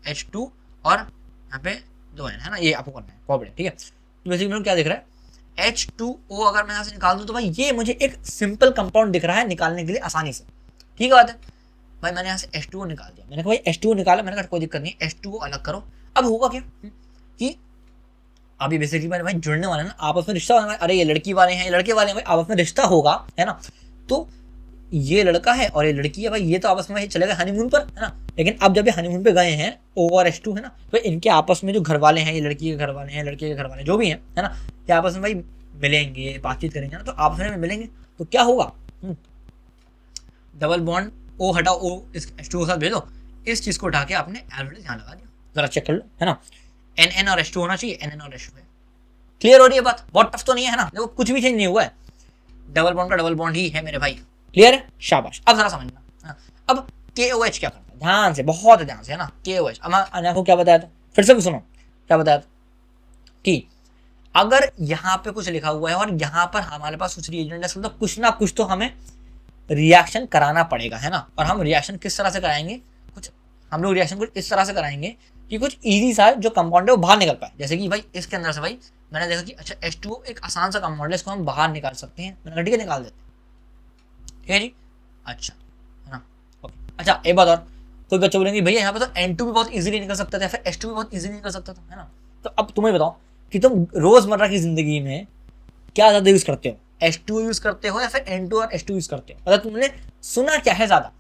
H2 और यहाँ पे 2 N है ना, ये आपको करना है कॉपरेट, ठीक है। तो बेसिकली मेरे को क्या दिख रहा है, H2O अगर मैं यहाँ से निकाल दूँ तो भाई ये मुझे एक सिंपल कंपाउंड दिख रहा है निकालने के लिए आसानी से, ठीक है बात है भाई। मैंने यहाँ से H2O निकाल दिया, मैंने कहा भाई H2O निकाला, मैंने कहा कोई दिक्कत नहीं, H2O अलग करो। अब होगा क्या कि अभी बेसिकली मैंने भाई जुड़ने वाले ना, आपस में रिश्ता होगा, अरे ये लड़की वाले हैं, ये लड़के वाले हैं, भाई आपस में रिश्ता होगा, है ना। तो ये लड़का है और ये लड़की है भाई, ये तो आपस में चलेगा हनीमून पर, है ना। लेकिन अब जब ये हनीमून पे गए हैं O और H2, है ना, तो इनके आपस में जो घर वाले हैं, ये लड़की के घर वाले हैं, लड़के के घर वाले जो भी हैं, है ना, ये आपस में भाई मिलेंगे, बातचीत करेंगे ना, तो आपस में मिलेंगे तो क्या होगा, डबल बॉन्ड O हटाओ, O इस H2O के साथ भेजो, इस चीज को उठा के आपने एवरेज यहाँ लगा दिया, जरा चेक कर लो, है ना। NN और H2 होना चाहिए, NN और H2 है। क्लियर हो रही है बात, बहुत टफ तो नहीं है ना, देखो कुछ भी चेंज नहीं हुआ है, डबल बॉन्ड का डबल बॉन्ड ही है मेरे भाई। क्लियर है, शाबाश। अब जरा समझना, अब KOH क्या करता है, ध्यान से, बहुत ध्यान से, है ना। KOH, अब मैंने आपको क्या बताया था, फिर से सुनो क्या बताया था कि अगर यहाँ पे कुछ लिखा हुआ है और यहाँ पर हमारे पास कुछ रिएजेंट है, मतलब कुछ ना कुछ तो हमें रिएक्शन कराना पड़ेगा, है ना। और हम रिएक्शन किस तरह से कराएंगे, कुछ हम लोग रिएक्शन कुछ इस तरह से कराएंगे कि कुछ इजी सा जो कंपाउंड है वो बाहर निकल पाए। जैसे कि भाई इसके अंदर से भाई मैंने देखा कि अच्छा H2O एक आसान सा कंपाउंड है, इसको हम बाहर निकाल सकते हैं, मैंने कहा ठीक है निकाल देते हैं, ठीक है जी, अच्छा, है ना, ओके। अच्छा एक बात और, कोई बच्चे बोलेंगे भैया यहाँ पे तो N2 भी बहुत इजीली निकल सकता था, फिर H2 भी बहुत इजीली निकल सकता था, है ना। तो अब तुम्हें बताओ कि तुम रोजमर्रा की जिंदगी में क्या ज्यादा यूज करते हो, H2 यूज करते हो या फिर N2 और H2 यूज करते हो, मतलब तुमने सुना क्या है ज्यादा,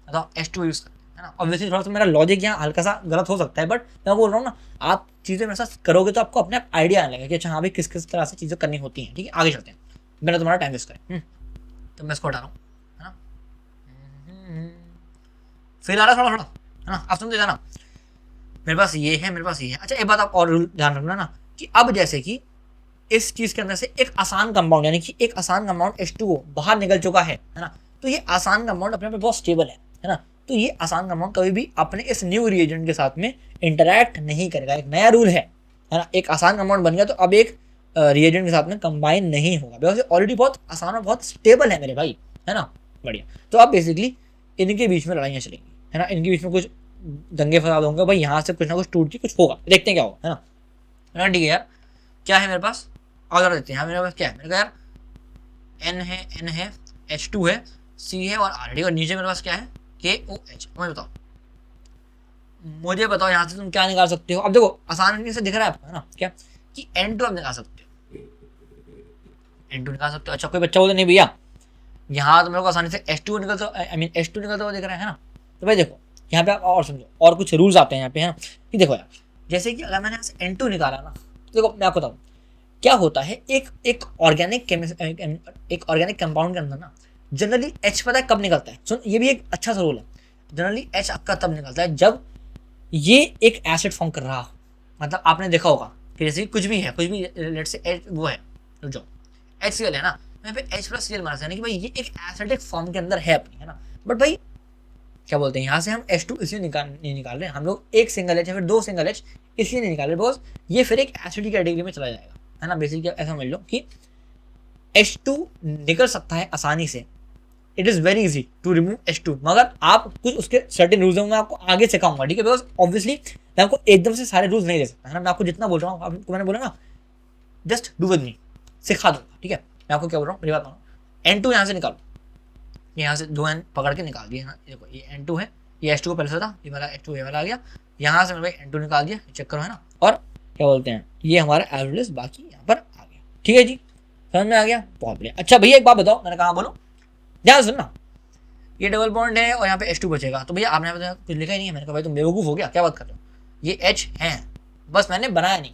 बताओ। H2 यूज करते हैं, है ना। ऑब्वियसली थोड़ा सा मेरा लॉजिक यहाँ हल्का सा गलत हो सकता है, बट मैं बोल रहा हूँ ना, आप चीजें मेरे साथ करोगे तो आपको अपने आप आइडिया आने लगेगा कि अच्छा हाँ भाई किस किस तरह से चीजें करनी होती हैं, ठीक है। आगे चलते हैं, मेरा तुम्हारा टाइम वेस्ट करें, तो मैं इसको हटा रहा हूँ, है ना। फिर आ रहा थोड़ा थोड़ा, है ना, आप समझे जाना, मेरे पास ये है, मेरे पास ये है। अच्छा एक बात आप और ध्यान रखना ना कि अब जैसे कि इस चीज के अंदर से एक आसान कंपाउंड, यानी कि एक आसान कंपाउंड H2O बाहर निकल चुका है ना, तो ये आसान कंपाउंड अपने पे बहुत स्टेबल है ना। तो ये आसान कंपाउंड कभी भी अपने इस न्यू रिएजेंट के साथ में इंटरैक्ट नहीं करेगा, एक नया रूल है ना। एक आसान कंपाउंड बन गया तो अब एक रिएजेंट के साथ में कंबाइन नहीं होगा, बिकॉज ऑलरेडी बहुत आसान और बहुत स्टेबल है मेरे भाई, है ना, बढ़िया। तो अब बेसिकली इनके बीच में लड़ाइयाँ चलेंगी, है ना, इनके बीच में कुछ दंगे फसाद होंगे भाई, यहाँ से कुछ ना कुछ टूट के कुछ होगा, देखते हैं क्या होगा, है ना। ठीक है यार, क्या है मेरे पास और देते हैं, मेरे पास क्या है, मेरे को यार N है H2 है, C है और R, और नीचे मेरे पास क्या है KOH। मुझे बताओ यहाँ से तुम क्या निकाल सकते हो। अब देखो आसानी से दिख रहा है आपको, है ना, क्या कि N2 आप निकाल सकते हो, N2 निकाल सकते हो। अच्छा कोई बच्चा बोलते नहीं भैया यहाँ तो मेरे को आसानी से H2 निकलता, आई मीन H2 निकलता हुआ दिख रहा है ना। तो भाई देखो यहाँ पे आप और समझो, और कुछ रूल्स आते हैं यहाँ पे, है ना, कि देखो यार जैसे कि अगर मैंने यहाँ से N2 निकाला ना, तो देखो मैं आपको बताऊँ क्या होता है, एक ऑर्गेनिक कंपाउंड के अंदर ना जनरली H पता है कब निकलता है, सुन ये भी एक अच्छा सा रूल है, जनरली H आपका तब निकलता है जब ये एक एसिड फॉर्म कर रहा हो। मतलब आपने देखा होगा कि जैसे कुछ भी है, कुछ भी लेट से वो है जो HCl है ना, यहाँ पे H+Cl माना यानी कि भाई ये एक एसिडिक फॉर्म के अंदर है अपनी, है ना। बट भाई क्या बोलते हैं यहाँ से हम H2 इसलिए नहीं निकाल रहे, हम लोग एक सिंगल H या फिर दो सिंगल H इसलिए नहीं निकाल रहे बिकॉज ये फिर एक एसिडिक कैटेगरी में चला जाएगा, है ना। बेसिकली ऐसा समझ लो कि H2 निकल सकता है आसानी से, it is very easy to remove H2, मगर आप कुछ उसके सर्टेन रूल्स होंगे, मैं आपको आगे सिखाऊंगा, ठीक है। बिकॉज ऑब्वियसली मैं आपको एकदम से सारे रूल्स नहीं दे सकता, है ना। मैं आपको जितना बोल रहा हूँ, आपको मैंने बोला ना जस्ट डू विद मी, सिखा दूंगा, ठीक है। मैं आपको क्या बोल रहा हूँ, मेरी बात मानो। N2 यहाँ से निकालो, यहाँ से 2N पकड़ के निकाल दिया, है ना। देखो ये N2 है, ये H2 पहले से था, ये वाला H2 ये वाला आ गया, यहाँ से मैंने भाई N2 निकाल दिया, चेक करो, है ना। और क्या बोलते हैं ये हमारा एवरेज बाकी यहाँ पर आ गया, ठीक है जी, समझ में आ गया, बहुत बढ़िया। अच्छा भैया एक बात बताओ, मैंने कहा बोलो, ध्यान सुनना, ये डबल बॉन्ड है और यहाँ पे H2 बचेगा, तो भैया आपने कुछ लिखा ही नहीं है। मैंने कहा भाई तुम बेवकूफ़ हो गया, क्या बात कर रहे हो, ये H है बस मैंने बनाया नहीं,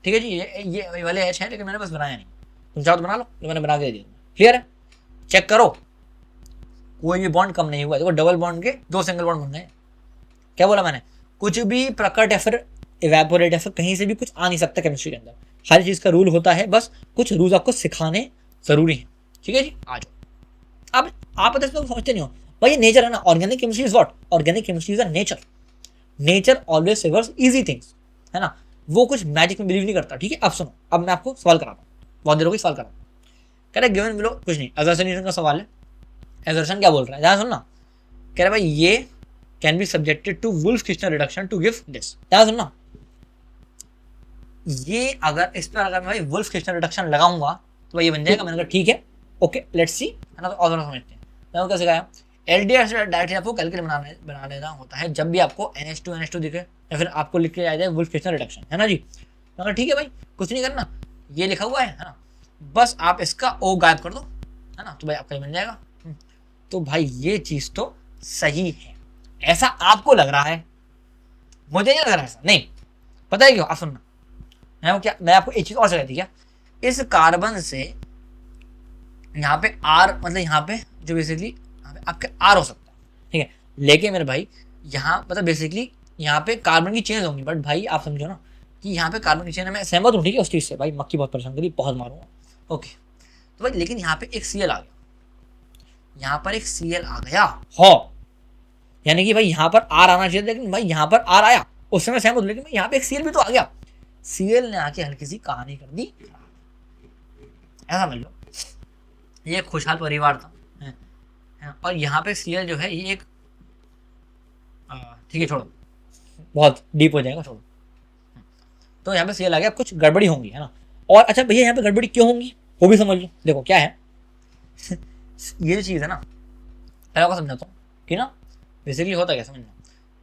ठीक है जी, ये वाले H है लेकिन मैंने बस बनाया नहीं, तुम चाहो तो बना लो, तो मैंने बना के दे दिया, क्लियर है, चेक करो, कोई भी बॉन्ड कम नहीं हुआ, देखो डबल बॉन्ड के 2 सिंगल बॉन्ड बन गए। क्या बोला मैंने, कुछ भी प्रकट या फिर इवेपोरेट या फिर कहीं से भी कुछ आ नहीं सकता केमिस्ट्री के अंदर, हर चीज का रूल होता है, बस कुछ रूल्स आपको सिखाने जरूरी है। ठीक है जी, आ जाओ। अब आप पता है समझते नहीं हो भाई, ये नेचर है ना, organic chemistry is what, organic chemistry is a nature. Nature always favours easy things, है ना, वो कुछ मैजिक में बिलीव नहीं करता। ठीक है, अब सुनो, अब मैं आपको सवाल कराता हूँ, बहुत देर हो गई सवाल करा। कह रहा है गिवन बिलो, कुछ नहीं, असर्शन का सवाल है। असर्शन क्या बोल रहा है, ध्यान सुनना। कह रहा है भाई ये can be subjected to Wolff Kishner reduction to give this. ध्यान सुनना, ये अगर इस पर अगर मैं भाई वुल्फ क्रिस्टल रिडक्शन लगाऊंगा तो भाई ये बन जाएगा। मैंने कहा ठीक है, ओके लेट्स सी, है ना। तो और समझते हैं, मैंने क्या सिखाया, एलडीआर से डायरेक्टली आपको कैलकुलेट बना लेना होता है जब भी आपको NH2 दिखे या फिर आपको लिख के आ जाए वुल्फ क्रिस्टल रिडक्शन, है ना जी। मैंने कहा ठीक है भाई, कुछ नहीं करना, ये लिखा हुआ है ना, बस आप इसका ओ गायब कर दो, है ना, तो भाई आपका बन जाएगा। तो भाई ये चीज तो सही है, ऐसा आपको लग रहा है, मुझे नहीं लग रहा ऐसा, नहीं। पता है क्यों, आप सुनना, मैं आपको एक चीज और सिखाई थी क्या, इस कार्बन से यहाँ पे आर, मतलब यहाँ पे जो बेसिकली यहाँ पे आपके आर हो सकता है, ठीक है, लेकिन मेरे भाई यहाँ मतलब बेसिकली यहाँ पे कार्बन की चेंज होंगी, बट भाई आप समझो ना कि यहाँ पे कार्बन की चेंज, मैं सहमत हूँ ठीक है उस चीज से, भाई मक्खी बहुत परेशान करी, बहुत मारूंगा, ओके। तो भाई लेकिन यहाँ पे एक Cl आ गया, यहाँ पर एक Cl आ गया हो, यानी कि भाई यहाँ पर आर आना चाहिए, लेकिन भाई यहाँ पर आर आया, उस समय सहमत, लेकिन यहाँ पे एक Cl भी तो आ गया। Cl ने आके हल्की सी कहानी कर दी, ऐसा समझ लो, ये एक खुशहाल परिवार था, और यहाँ पे Cl जो है ये एक, ठीक है छोड़ो, बहुत डीप हो जाएगा, छोड़ो। तो यहाँ पे Cl आ गया, कुछ गड़बड़ी होंगी, है ना। और अच्छा भैया यहाँ पे गड़बड़ी क्यों होंगी वो भी समझ लो, देखो क्या है ये जो चीज़ है ना, पहले आपको समझाता हूँ कि ना बेसिकली होता क्या, समझना,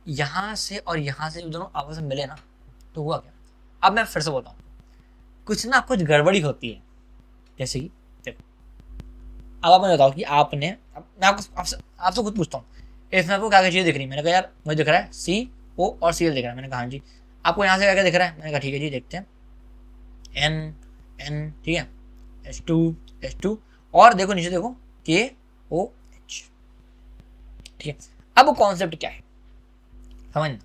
यहाँ से और यहाँ से दोनों आपस में मिले ना, तो हुआ क्या। अब मैं फिर से बोलता हूँ, कुछ ना कुछ गड़बड़ी होती है, जैसे कि देखो, अब आप मुझे बताओ कि आपने, मैं आपसे खुद पूछता हूँ, इसमें आपको क्या क्या चीज़ दिख रही है। मैंने कहा यार मुझे दिख रहा है CO और Cl दिख रहा है, मैंने कहा हाँ जी। आपको यहाँ से क्या क्या दिख रहा है, मैंने कहा ठीक है जी, देखते हैं, N, ठीक है, H2, और देखो नीचे देखो KOH, ठीक है। अब कॉन्सेप्ट क्या है, समझना,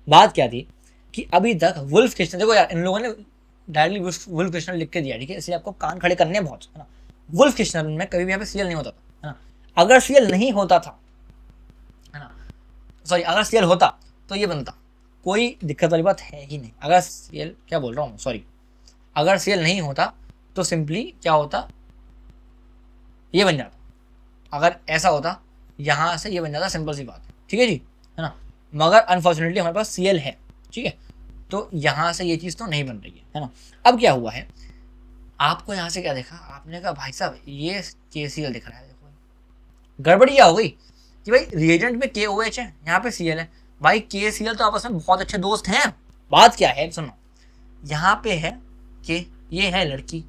बात क्या थी कि अभी तक वुल्फ क्रिस्टल, देखो यार इन लोगों ने डायरेक्टली वुल्फ क्रिस्टल लिख के दिया, ठीक है, इसलिए आपको कान खड़े करने हैं बहुत, है ना। वुल्फ क्रिस्टल में कभी भी यहाँ पे Cl नहीं होता था, है ना। अगर Cl नहीं होता था, है ना, सॉरी, अगर Cl होता तो ये बनता, कोई दिक्कत वाली बात है ही नहीं। अगर Cl, क्या बोल रहा हूँ, सॉरी, अगर Cl नहीं होता तो सिंपली क्या होता, ये बन जाता। अगर ऐसा होता यहाँ से ये बन जाता, सिंपल सी बात है, ठीक है जी, है ना। मगर अनफॉर्चुनेटली हमारे पास Cl है, ठीक है, तो यहाँ से ये चीज़ तो नहीं बन रही है ना। अब क्या हुआ है, आपको यहाँ से क्या देखा, आपने कहा भाई साहब ये KCl दिख रहा है, देखो गड़बड़ी क्या हो गई कि भाई रिएजेंट में KOH है, यहाँ पे Cl है, भाई KCl तो आपस में बहुत अच्छे दोस्त हैं। बात क्या है सुनो, यहाँ पे है K, ये है लड़की,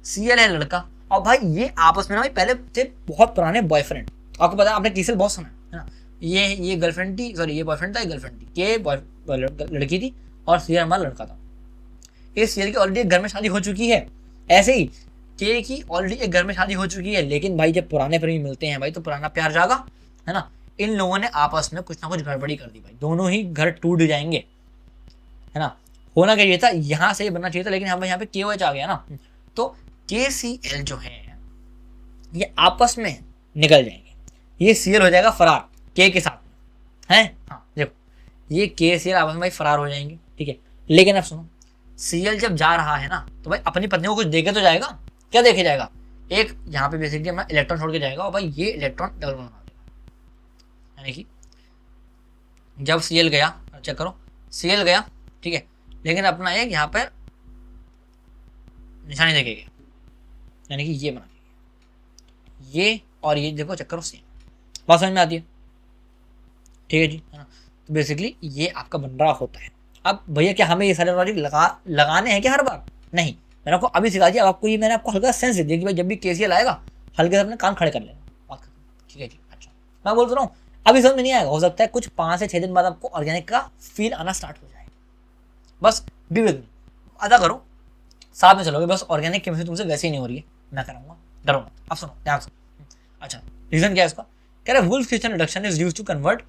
Cl है लड़का, और भाई ये आपस में ना भाई पहले थे बहुत पुराने बॉयफ्रेंड। आपको पता है, आपने KCl बहुत सुना है ना, ये गर्लफ्रेंड थी, सॉरी ये बॉयफ्रेंड था, ये गर्लफ्रेंड थी, K लड़की थी और Cl हमारा लड़का था। इस Cl की ऑलरेडी एक घर में शादी हो चुकी है, ऐसे ही K की ऑलरेडी एक घर में शादी हो चुकी है, लेकिन भाई जब पुराने प्रेमी मिलते हैं भाई तो पुराना प्यार जागा, है ना। इन लोगों ने आपस में कुछ ना कुछ गड़बड़ी कर दी भाई, दोनों ही घर टूट जाएंगे, है ना। होना क्या चाहिए था, यहाँ से बनना चाहिए था, लेकिन यहाँ पे KOH आ गया ना, तो KCl जो है ये आपस में निकल जाएंगे, ये Cl हो जाएगा फरार K के साथ, है, हाँ देखो ये KCl आपस में भाई फरार हो जाएंगे, ठीक है। लेकिन अब सुनो, Cl जब जा रहा है ना तो भाई अपनी पत्नी को कुछ देके तो जाएगा, क्या देखे जाएगा, एक यहाँ पे बेसिकली अपना इलेक्ट्रॉन छोड़ के जाएगा, और भाई ये इलेक्ट्रॉन डबल बना देगा, यानी कि जब Cl गया, चेक करो Cl गया, ठीक है, लेकिन अपना एक यहाँ पर निशानी देके गया, यानी कि ये बना देगा, ये और ये देखो चेक करो सेम, बात समझ में आती है, ठीक है जी, है ना। तो बेसिकली ये आपका बन रहा होता है। अब भैया क्या हमें ये सारे लॉजिक लगाने हैं क्या हर बार, नहीं, मैंने आपको अभी सिखा दिया। अब आपको ये मैंने आपको हल्का सेंस दे दिया कि भाई जब भी KCl आएगा हल्के से अपने कान खड़े कर लेना, बात कर, ठीक है जी। अच्छा मैं बोल रहा हूँ अभी समझ में नहीं आएगा, हो सकता है कुछ 5 से 6 दिन बाद आपको ऑर्गेनिक का फील आना स्टार्ट हो जाए, बस बी विद मी, अदा करो, साथ में चलोगे, बस ऑर्गेनिक केमिस्ट्री तुमसे वैसे ही नहीं हो रही है, मैं कराऊंगा, डरो मत। अब सुनो ध्यान से, अच्छा रीजन क्या है इसका, कह रहा है Wolff Kishner reduction is used to convert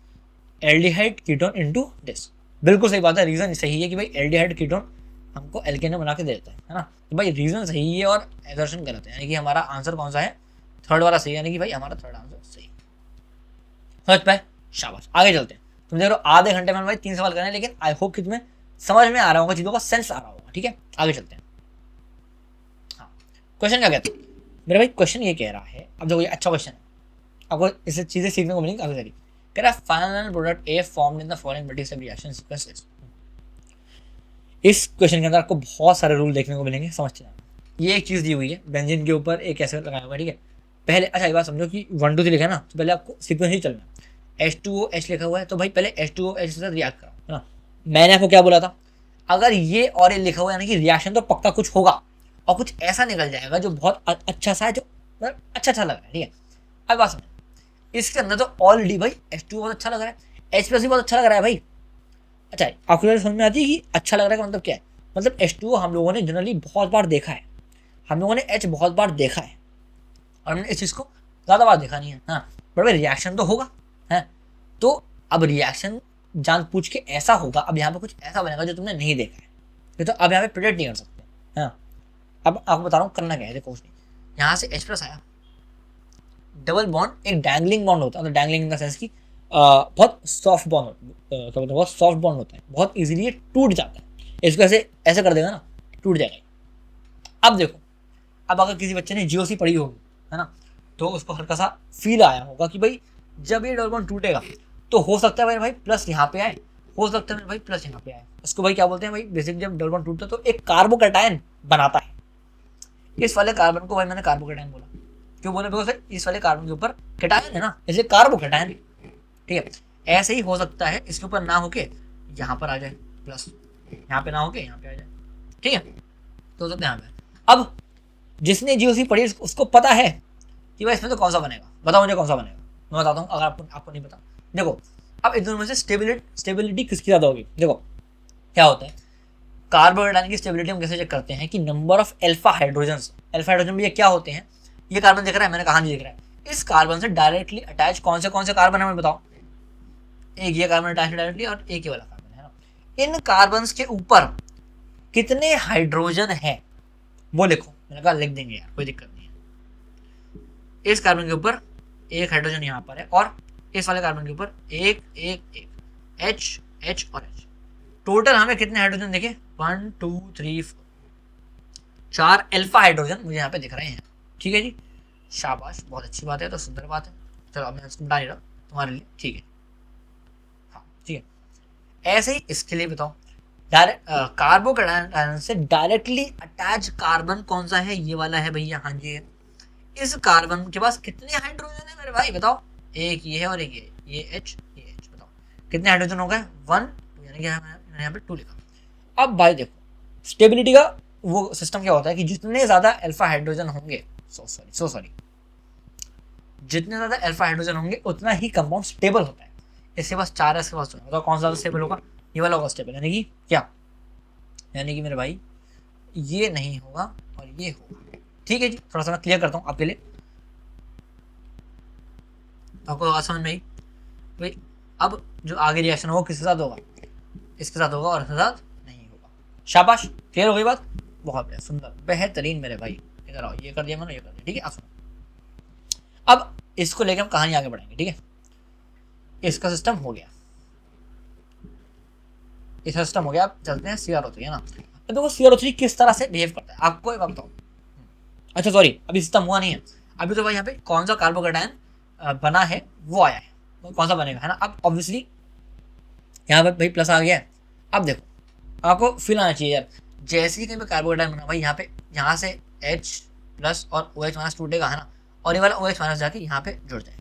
aldehyde ketone into this. बिल्कुल सही बात है, रीजन सही है कि भाई एल्डिहाइड कीटोन हमको एल्केन में बना के दे देता है ना। तो भाई रीजन सही है और एजर्शन गलत है, यानी कि हमारा आंसर कौन सा है, थर्ड वाला सही है, यानी कि भाई हमारा थर्ड आंसर सही। समझ पाए, शाबाश। आगे चलते हैं। तुम देख रहे हो आधे घंटे में भाई 3 सवाल करने, लेकिन आई होप कि तुम्हें समझ में आ रहा होगा, चीजों का सेंस आ रहा होगा। ठीक है, आगे चलते हैं। हाँ, क्वेश्चन क्या कहते हैं मेरे भाई, क्वेश्चन ये कह रहा है, अब देखो ये अच्छा क्वेश्चन है, आपको इससे चीजें सीखने को मिलेंगी काफी सारी। कह रहा है final product A formed in the following multistep reaction sequences. इस क्वेश्चन के अंदर आपको बहुत सारे रूल देखने को मिलेंगे, समझते हैं। ये एक चीज दी हुई है, बेंजीन के ऊपर एक ऐसे लगाया हुआ है, ठीक है। पहले अच्छा ये बात समझो कि 1 2 3 लिखा है ना, तो पहले आपको सीक्वेंस ही चलना है। H2OH लिखा हुआ है तो भाई पहले H2OH के साथ रिएक्ट करो, है ना। मैंने आपको क्या बोला था, अगर ये और ये लिखा हुआ है, यानी कि रिएक्शन तो पक्का कुछ होगा और कुछ ऐसा निकल जाएगा जो बहुत अच्छा सा है, जो मतलब अच्छा लग रहा है, ठीक है। अब बात समझ, इसके अंदर तो ऑलरेडी भाई H2 बहुत अच्छा लग रहा है, H+ भी बहुत अच्छा लग रहा है भाई। अच्छा आपको समझ में आती है कि अच्छा लग रहा है का मतलब क्या है, मतलब H2O हम लोगों ने जनरली बहुत बार देखा है, हम लोगों ने H बहुत बार देखा है और हमने इस चीज़ को ज़्यादा बार देखा नहीं है, हाँ। बट भाई रिएक्शन तो होगा, है। तो अब रिएक्शन जान पूछ के ऐसा होगा, अब यहाँ पे कुछ ऐसा बनेगा जो तुमने नहीं देखा है, ये तो अब यहाँ पे प्रेडिक्ट नहीं कर सकते, हाँ। अब आपको बता रहा हूँ करना क्या है, देखो यहाँ से H+ आया, डबल बॉन्ड एक डैंगलिंग बॉन्ड होता है, मतलब डैंगलिंग इन द सेंस की बहुत सॉफ्ट बॉन्ड, क्या बोलते हैं, बहुत सॉफ्ट बॉन्ड होता है, बहुत इजीली ये टूट जाता है। इसको ऐसे ऐसे कर देगा ना, टूट जाएगा। अब देखो, अब अगर किसी बच्चे ने GOC पढ़ी होगी, है ना, तो उसको हल्का सा फील आया होगा कि भाई जब ये डबल बॉन्ड टूटेगा तो हो सकता है मेरे भाई प्लस यहाँ पे आए, हो सकता है मेरे भाई प्लस यहाँ पे आए। उसको भाई क्या बोलते हैं भाई, बेसिकली जब डबल बॉन्ड टूटता है तो एक कार्बोकैटायन बनाता है। इस वाले कार्बन को भाई मैंने कार्बोकैटायन बोला, क्यों बोले, बिकॉज इस वाले कार्बन के ऊपर कैटायन है ना, इसलिए कार्बोकैटायन, ठीक है। ऐसे ही हो सकता है इसके ऊपर ना होके यहाँ पर आ जाए प्लस, यहाँ पे ना होके यहाँ पे आ जाए, ठीक है। तो हो सकता है यहाँ पे। अब जिसने GOC पढ़ी उसको पता है कि भाई इसमें तो कौन सा बनेगा, बताओ मुझे कौन सा बनेगा, मैं बताता हूँ अगर आपको नहीं पता। देखो अब इन दोनों में से स्टेबिलिटी किसकी ज़्यादा होगी। देखो क्या होता है, कार्बोकैटायन की स्टेबिलिटी हम कैसे चेक करते हैं कि नंबर ऑफ अल्फा हाइड्रोजन भी ये क्या होते हैं, ये कार्बन दिख रहा है, मैंने कहा नहीं दिख रहा है, इस कार्बन से डायरेक्टली अटैच कौन से कार्बन है मुझे बताओ। एक ये कार्बन अटैच डायरेक्टली और एक ये वाला कार्बन है ना, इन कार्बन के ऊपर कितने हाइड्रोजन है वो लिखो। मैंने कहा लिख देंगे यार, कोई दिक्कत नहीं है। इस कार्बन के ऊपर एक हाइड्रोजन यहाँ पर है और इस वाले कार्बन के ऊपर एक H और H। टोटल हमें कितने हाइड्रोजन देखे, 1 2 3 4 4 अल्फा हाइड्रोजन मुझे यहाँ पे दिख रहे हैं, ठीक है जी, शाबाश, बहुत अच्छी बात है, तो सुंदर बात है। चलो अब मैं इसको मिटा नहीं रहा तुम्हारे लिए, ठीक है, हाँ ठीक है। ऐसे ही इसके लिए बताओ, डायरेक्ट कार्बोकैटायन से डायरेक्टली अटैच कार्बन कौन सा है, ये वाला है भैया, हाँ जी है। इस कार्बन के पास कितने हाइड्रोजन है मेरे भाई बताओ, एक ये है और एक ये H, बताओ कितने हाइड्रोजन हो गए, 1 2, यानी कि मैंने यहाँ पे 2 लिखा। अब भाई देखो स्टेबिलिटी का वो सिस्टम क्या होता है कि जितने ज्यादा अल्फा हाइड्रोजन होंगे, सॉरी जितने ज्यादा अल्फा हाइड्रोजन होंगे उतना ही कंपाउंड स्टेबल होता है। इसके पास 4 है, इसके पास 2 है, बताओ कौन सा स्टेबल होगा, ये वाला होगा स्टेबल, यानी कि क्या, यानी कि मेरे भाई ये नहीं होगा और ये होगा, ठीक है जी। थोड़ा सा मैं क्लियर करता हूँ आपके लिए, आपको बात समझ में आई भाई। अब जो आगे रिएक्शन होगा किसके साथ होगा, इसके साथ होगा और इसके साथ नहीं होगा, शाबाश, क्लियर हो गई बात, बहुत बढ़िया, सुंदर, बेहतरीन मेरे भाई। इधर आओ, ये कर दिया मैंने, ये कर दिया, ठीक है। आप सुनो, अब इसको लेकर हम कहानी आगे बढ़ाएंगे, ठीक है। इसका सिस्टम हो गया, इसका सिस्टम हो गया, अब चलते हैं CrO3, है ना। तो देखो CrO3 किस तरह से बिहेव करता है आपको एक बात बताओ। अच्छा सॉरी, अभी सिस्टम हुआ नहीं है, अभी तो भाई यहाँ पे कौन सा कार्बोकैटायन बना है वो आया है, तो कौन सा बनेगा, है ना। अब ऑब्वियसली यहाँ पे भाई प्लस आ गया है। अब देखो आपको फील आना चाहिए यार, जैसे ही कहीं पे कार्बोकैटायन बना भाई यहाँ से H+ और OH- टूटेगा, है ना, और ये वाला OH- जाके यहाँ पे जुड़ जाए,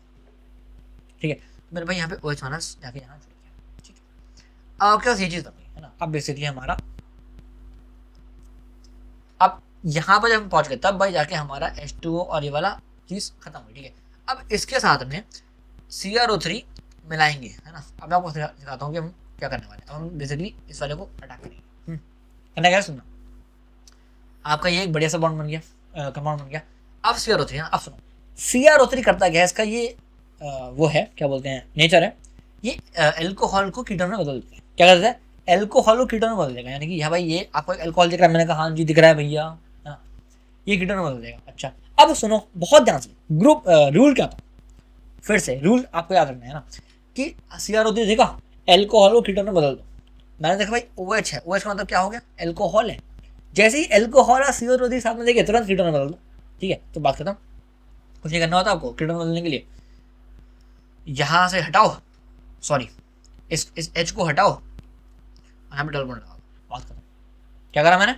ठीक है। मेरे भाई यहाँ पे OH- जाके यहाँ जुड़ गया, ठीक है। अब क्या ये चीज़ बन गई, है ना। अब बेसिकली हमारा अब यहाँ पर जब हम पहुँच गए तब भाई जाके हमारा H2O और ये वाला चीज़ खत्म हुई, ठीक है। अब इसके साथ में CrO3 मिलाएंगे, है ना। अब मैं आपको सिखाता हूँ कि हम क्या करने वाले हैं। अब हम बेसिकली इस वाले को अटैक करेंगे, करना क्या है सुनना। आपका ये एक बढ़िया सा बॉन्ड बन गया, कंपाउंड बन गया। अब CrO3, अब सुनो, CrO3 करता क्या है, इसका ये वो है, क्या बोलते हैं, नेचर है, ये एल्कोहल को कीटोन में बदल देता है। क्या करता है, एल्कोहल को कीटोन में बदल देगा, यानी कि हाँ भाई ये आपको एल्कोहल दिख रहा है, मैंने कहा हाँ जी दिख रहा है भैया, हाँ, ये कीटोन में बदल देगा। अच्छा अब सुनो बहुत ध्यान से, ग्रुप रूल क्या था, फिर से रूल आपको याद रखना है ना, कि CrO3 देखा एल्कोहल को कीटोन में बदल दो, मैंने देखा भाई OH है, OH का मतलब क्या हो गया, एल्कोहल है, जैसे ही एल्कोहल और CrO3 साथ में देखिए तुरंत कीटोन में बदल दो, ठीक है, तो बात खत्म, कुछ नहीं करना होता आपको कीटोन में बदलने के लिए। यहाँ से हटाओ, सॉरी इस H को हटाओ, यहाँ पे डबल बॉन्ड लगाओ, बात खत्म। क्या करा मैंने,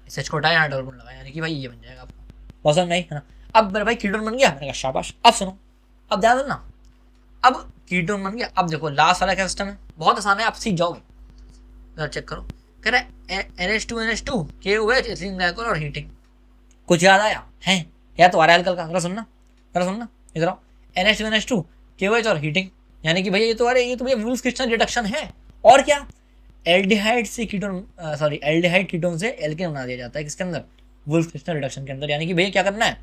इस H को हटाया, यहाँ डबल बॉन्ड लगाया, यानी कि भाई ये बन जाएगा आपको, पसंद नहीं है ना। अब मेरे भाई कीटोन बन गया, मैंने कहा शाबाश। अब सुनो, अब ध्यान देना, अब कीटोन बन गया, अब देखो लास्ट वाला क्या सिस्टम है, बहुत आसान है, आप सीख जाओगे, जरा चेक करो। कह रहा है NH2NH2 KOH एथिलीन ग्लाइकोल और हीटिंग, कुछ याद आया है या तो आ रहा है अल्कल का, जरा सुनना इधर आओ, NH2NH2 KOH और हीटिंग, यानी कि भैया ये तो अरे ये तो भैया वुल्फ क्रिस्टल रिडक्शन है, और क्या, एल्डिहाइड से कीटोन सॉरी एल्डिहाइड कीटोन से एल्केन बना दिया जाता है, किसके अंदर, वुल्फ क्रिस्टल रिडक्शन के अंदर। यानी कि भैया क्या करना है,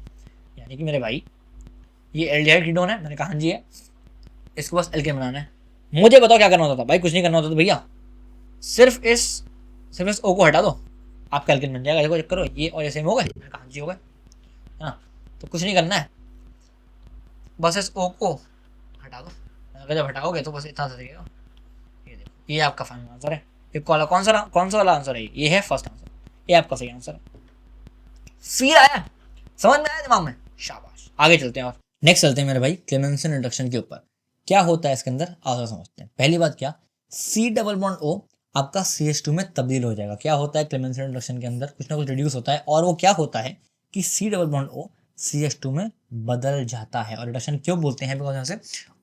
यानी कि मेरे भाई ये एल्डिहाइड कीटोन है, मैंने कहा हाँ जी है, इसको बस एल्केन बनाना है। मुझे बताओ क्या करना होता था भाई, कुछ नहीं करना होता था भैया, सिर्फ इस O को हटा दो, आपका एल्केन बन जाएगा। देखो चेक करो, ये और ये सेम हो गए, मैंने कहा हाँ जी हो गए, है ना, तो कुछ नहीं करना है, बस इस O को हटा दो, अगर जब हटाओगे तो बस इतना सा दिखेगा, ये देखो ये आपका फाइनल आंसर है। ये कौन सा वाला आंसर है, ये है फर्स्ट आंसर, ये आपका सही आंसर है। फील आया, समझ में आया दिमाग में, शाबाश। आगे चलते हैं और नेक्स्ट चलते हैं मेरे भाई क्लेमेंसन रिडक्शन के ऊपर। क्या होता है इसके अंदर, आओ समझते हैं। पहली बात क्या, C डबल बॉन्ड O आपका CH2 में तब्दील हो जाएगा। क्या होता है क्लेमेंसन रिडक्शन के अंदर, कुछ ना कुछ रिड्यूस होता है, और वो क्या होता है कि C double bond O CH2 में बदल जाता है। और रिडक्शन क्यों बोलते हैं, बिकॉज यहाँ से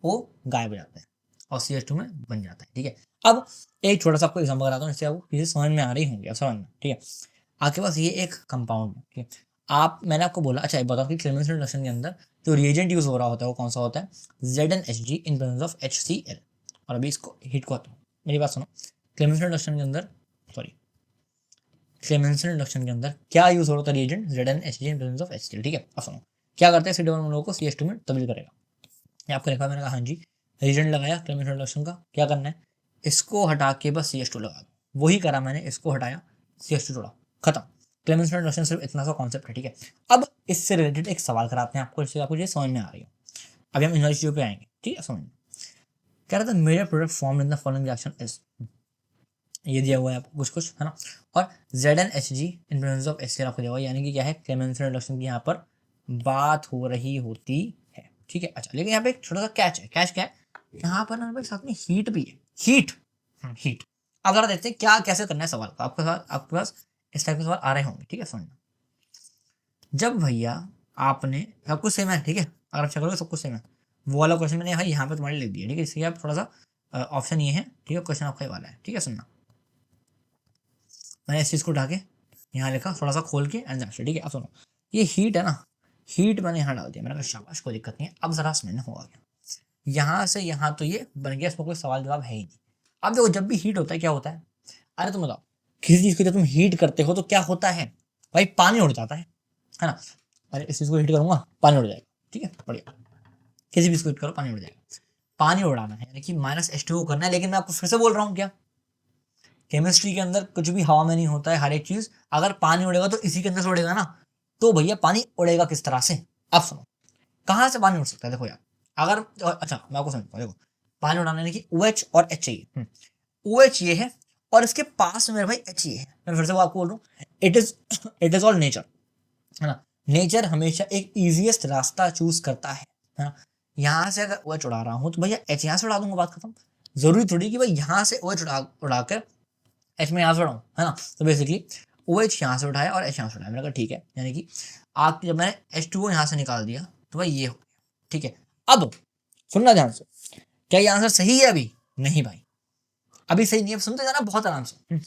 O गायब हो जाता है और CH2 में बन जाता है, ठीक है। अब एक छोटा सा आपको एग्जाम्पल कराता हूँ, इससे आपको चीजें समझ में आ रही होंगी, अब समझ में, ठीक है। आपके पास ये एक कंपाउंड है, ठीक है, मैंने आपको बोला, अच्छा एक बताओ कि क्लेमेंसन रिडक्शन के अंदर जो रिएजेंट यूज हो रहा होता है वो कौन सा होता है, ZnHg in presence of HCl। और अभी इसको हीट को आता हूँ, मेरी बात सुनो, क्लेमेंसन रिडक्शन के अंदर क्लेमेंसन रिडक्शन के अंदर क्या यूज हो रहा था reagent, ZnHg in presence of HCl, ठीक है। अब सुनो क्या करते हैं, C डबल बॉन्ड O को CH2 में तब्दील करेगा, ये आपको लिखा, मैंने कहा हाँ जी, रिएजेंट लगाया क्लेमेंसन रिडक्शन का, क्या करना है, इसको हटा के बस CH2 लगा दो, वही करा मैंने, इसको हटाया CH2 जोड़ा, खत्म। क्लेमेंसन रिडक्शन सिर्फ इतना सा कॉन्सेप्ट है, ठीक है। अब इससे रिलेटेड एक सवाल कराते हैं आपको, इससे आपको ये समझ में आ रही है। अभी हम इन चीजों पे आएंगे, ठीक है, समझ में। कह रहा था major product form in the following reaction is, ये दिया हुआ है आपको कुछ है ना, और ZnHg in presence of HCl आपको दिया हुआ है, यानी कि क्या है, क्लेमेंसन रिडक्शन की यहाँ पर बात हो रही होती है, ठीक है। अच्छा लेकिन यहाँ पे एक छोटा सा कैच है, कैच क्या है, यहाँ पर ना भाई साथ में हीट भी है, हीट। अब जरा देखते हैं क्या कैसे करना है सवाल को, आपके पास इस टाइप के सवाल आ रहे होंगे, ठीक है, समझना। जब भैया आपने, सब कुछ सेम है, ठीक है, अगर आप चेक करोगे सब कुछ सेम है, वो वाला क्वेश्चन मैंने भाई यहाँ पे तुम्हारे लिख दिया, ठीक है, इसलिए आप थोड़ा सा ऑप्शन ये है, ठीक है, क्वेश्चन आपका ये वाला है, ठीक है, सुनना। मैंने इस चीज़ को उठा के यहाँ लिखा, थोड़ा सा खोल के एंड ठीक है। अब सुनो, ये हीट है ना, हीट मैंने यहाँ डाल दिया, मैंने कहा शाबाश कोई दिक्कत नहीं है। अब जरा समझना होगा क्या, यहाँ से यहाँ तो ये बन गया, इसमें कोई सवाल जवाब है ही नहीं। अब देखो जब भी हीट होता है क्या होता है, अरे तुम बताओ, किसी चीज़ को जब तुम हीट करते हो तो क्या होता है भाई, पानी उड़ जाता है ना। अरे इस चीज़ को हीट करूंगा पानी उड़ जाएगा, ठीक है, बढ़िया। किसी भी इसको हीट करो पानी उड़ जाएगा, पानी उड़ाना है यानी कि -H2O करना है। लेकिन मैं आपको फिर से बोल रहा हूँ, क्या केमिस्ट्री के अंदर कुछ भी हवा में नहीं होता है, हर एक चीज अगर पानी उड़ेगा तो इसी के अंदर से उड़ेगा ना, तो भैया पानी उड़ेगा किस तरह से। अब सुनो कहाँ से पानी उड़ सकता है, देखो यार, अगर अच्छा मैं आपको समझता हूँ, देखो पानी उड़ाने की OH और H चाहिए, OH ये है और इसके पास में मेरे भाई H ये है। मैं फिर से आपको बोल रहा हूँ, इट इज ऑल नेचर, है ना। नेचर हमेशा एक इजीएस्ट रास्ता चूज करता है ना। यहाँ से अगर OH उड़ा रहा हूँ तो भैया H यहाँ से उड़ा दूंगा, बात खत्म। जरूरी थोड़ी कि भाई यहाँ से OH उड़ाकर H में यहाँ से उड़ाऊँ, है ना। तो बेसिकली OH यहाँ से उठाया और H यहाँ से उठाया, मैंने कहा ठीक है, यानी कि आप जब मैंने H2O यहाँ से निकाल दिया तो भाई ये हो गया, ठीक है। अब सुनना ध्यान से, क्या ये आंसर सही है अभी, नहीं भाई अभी सही नहीं है, सुनते जाना बहुत आराम से।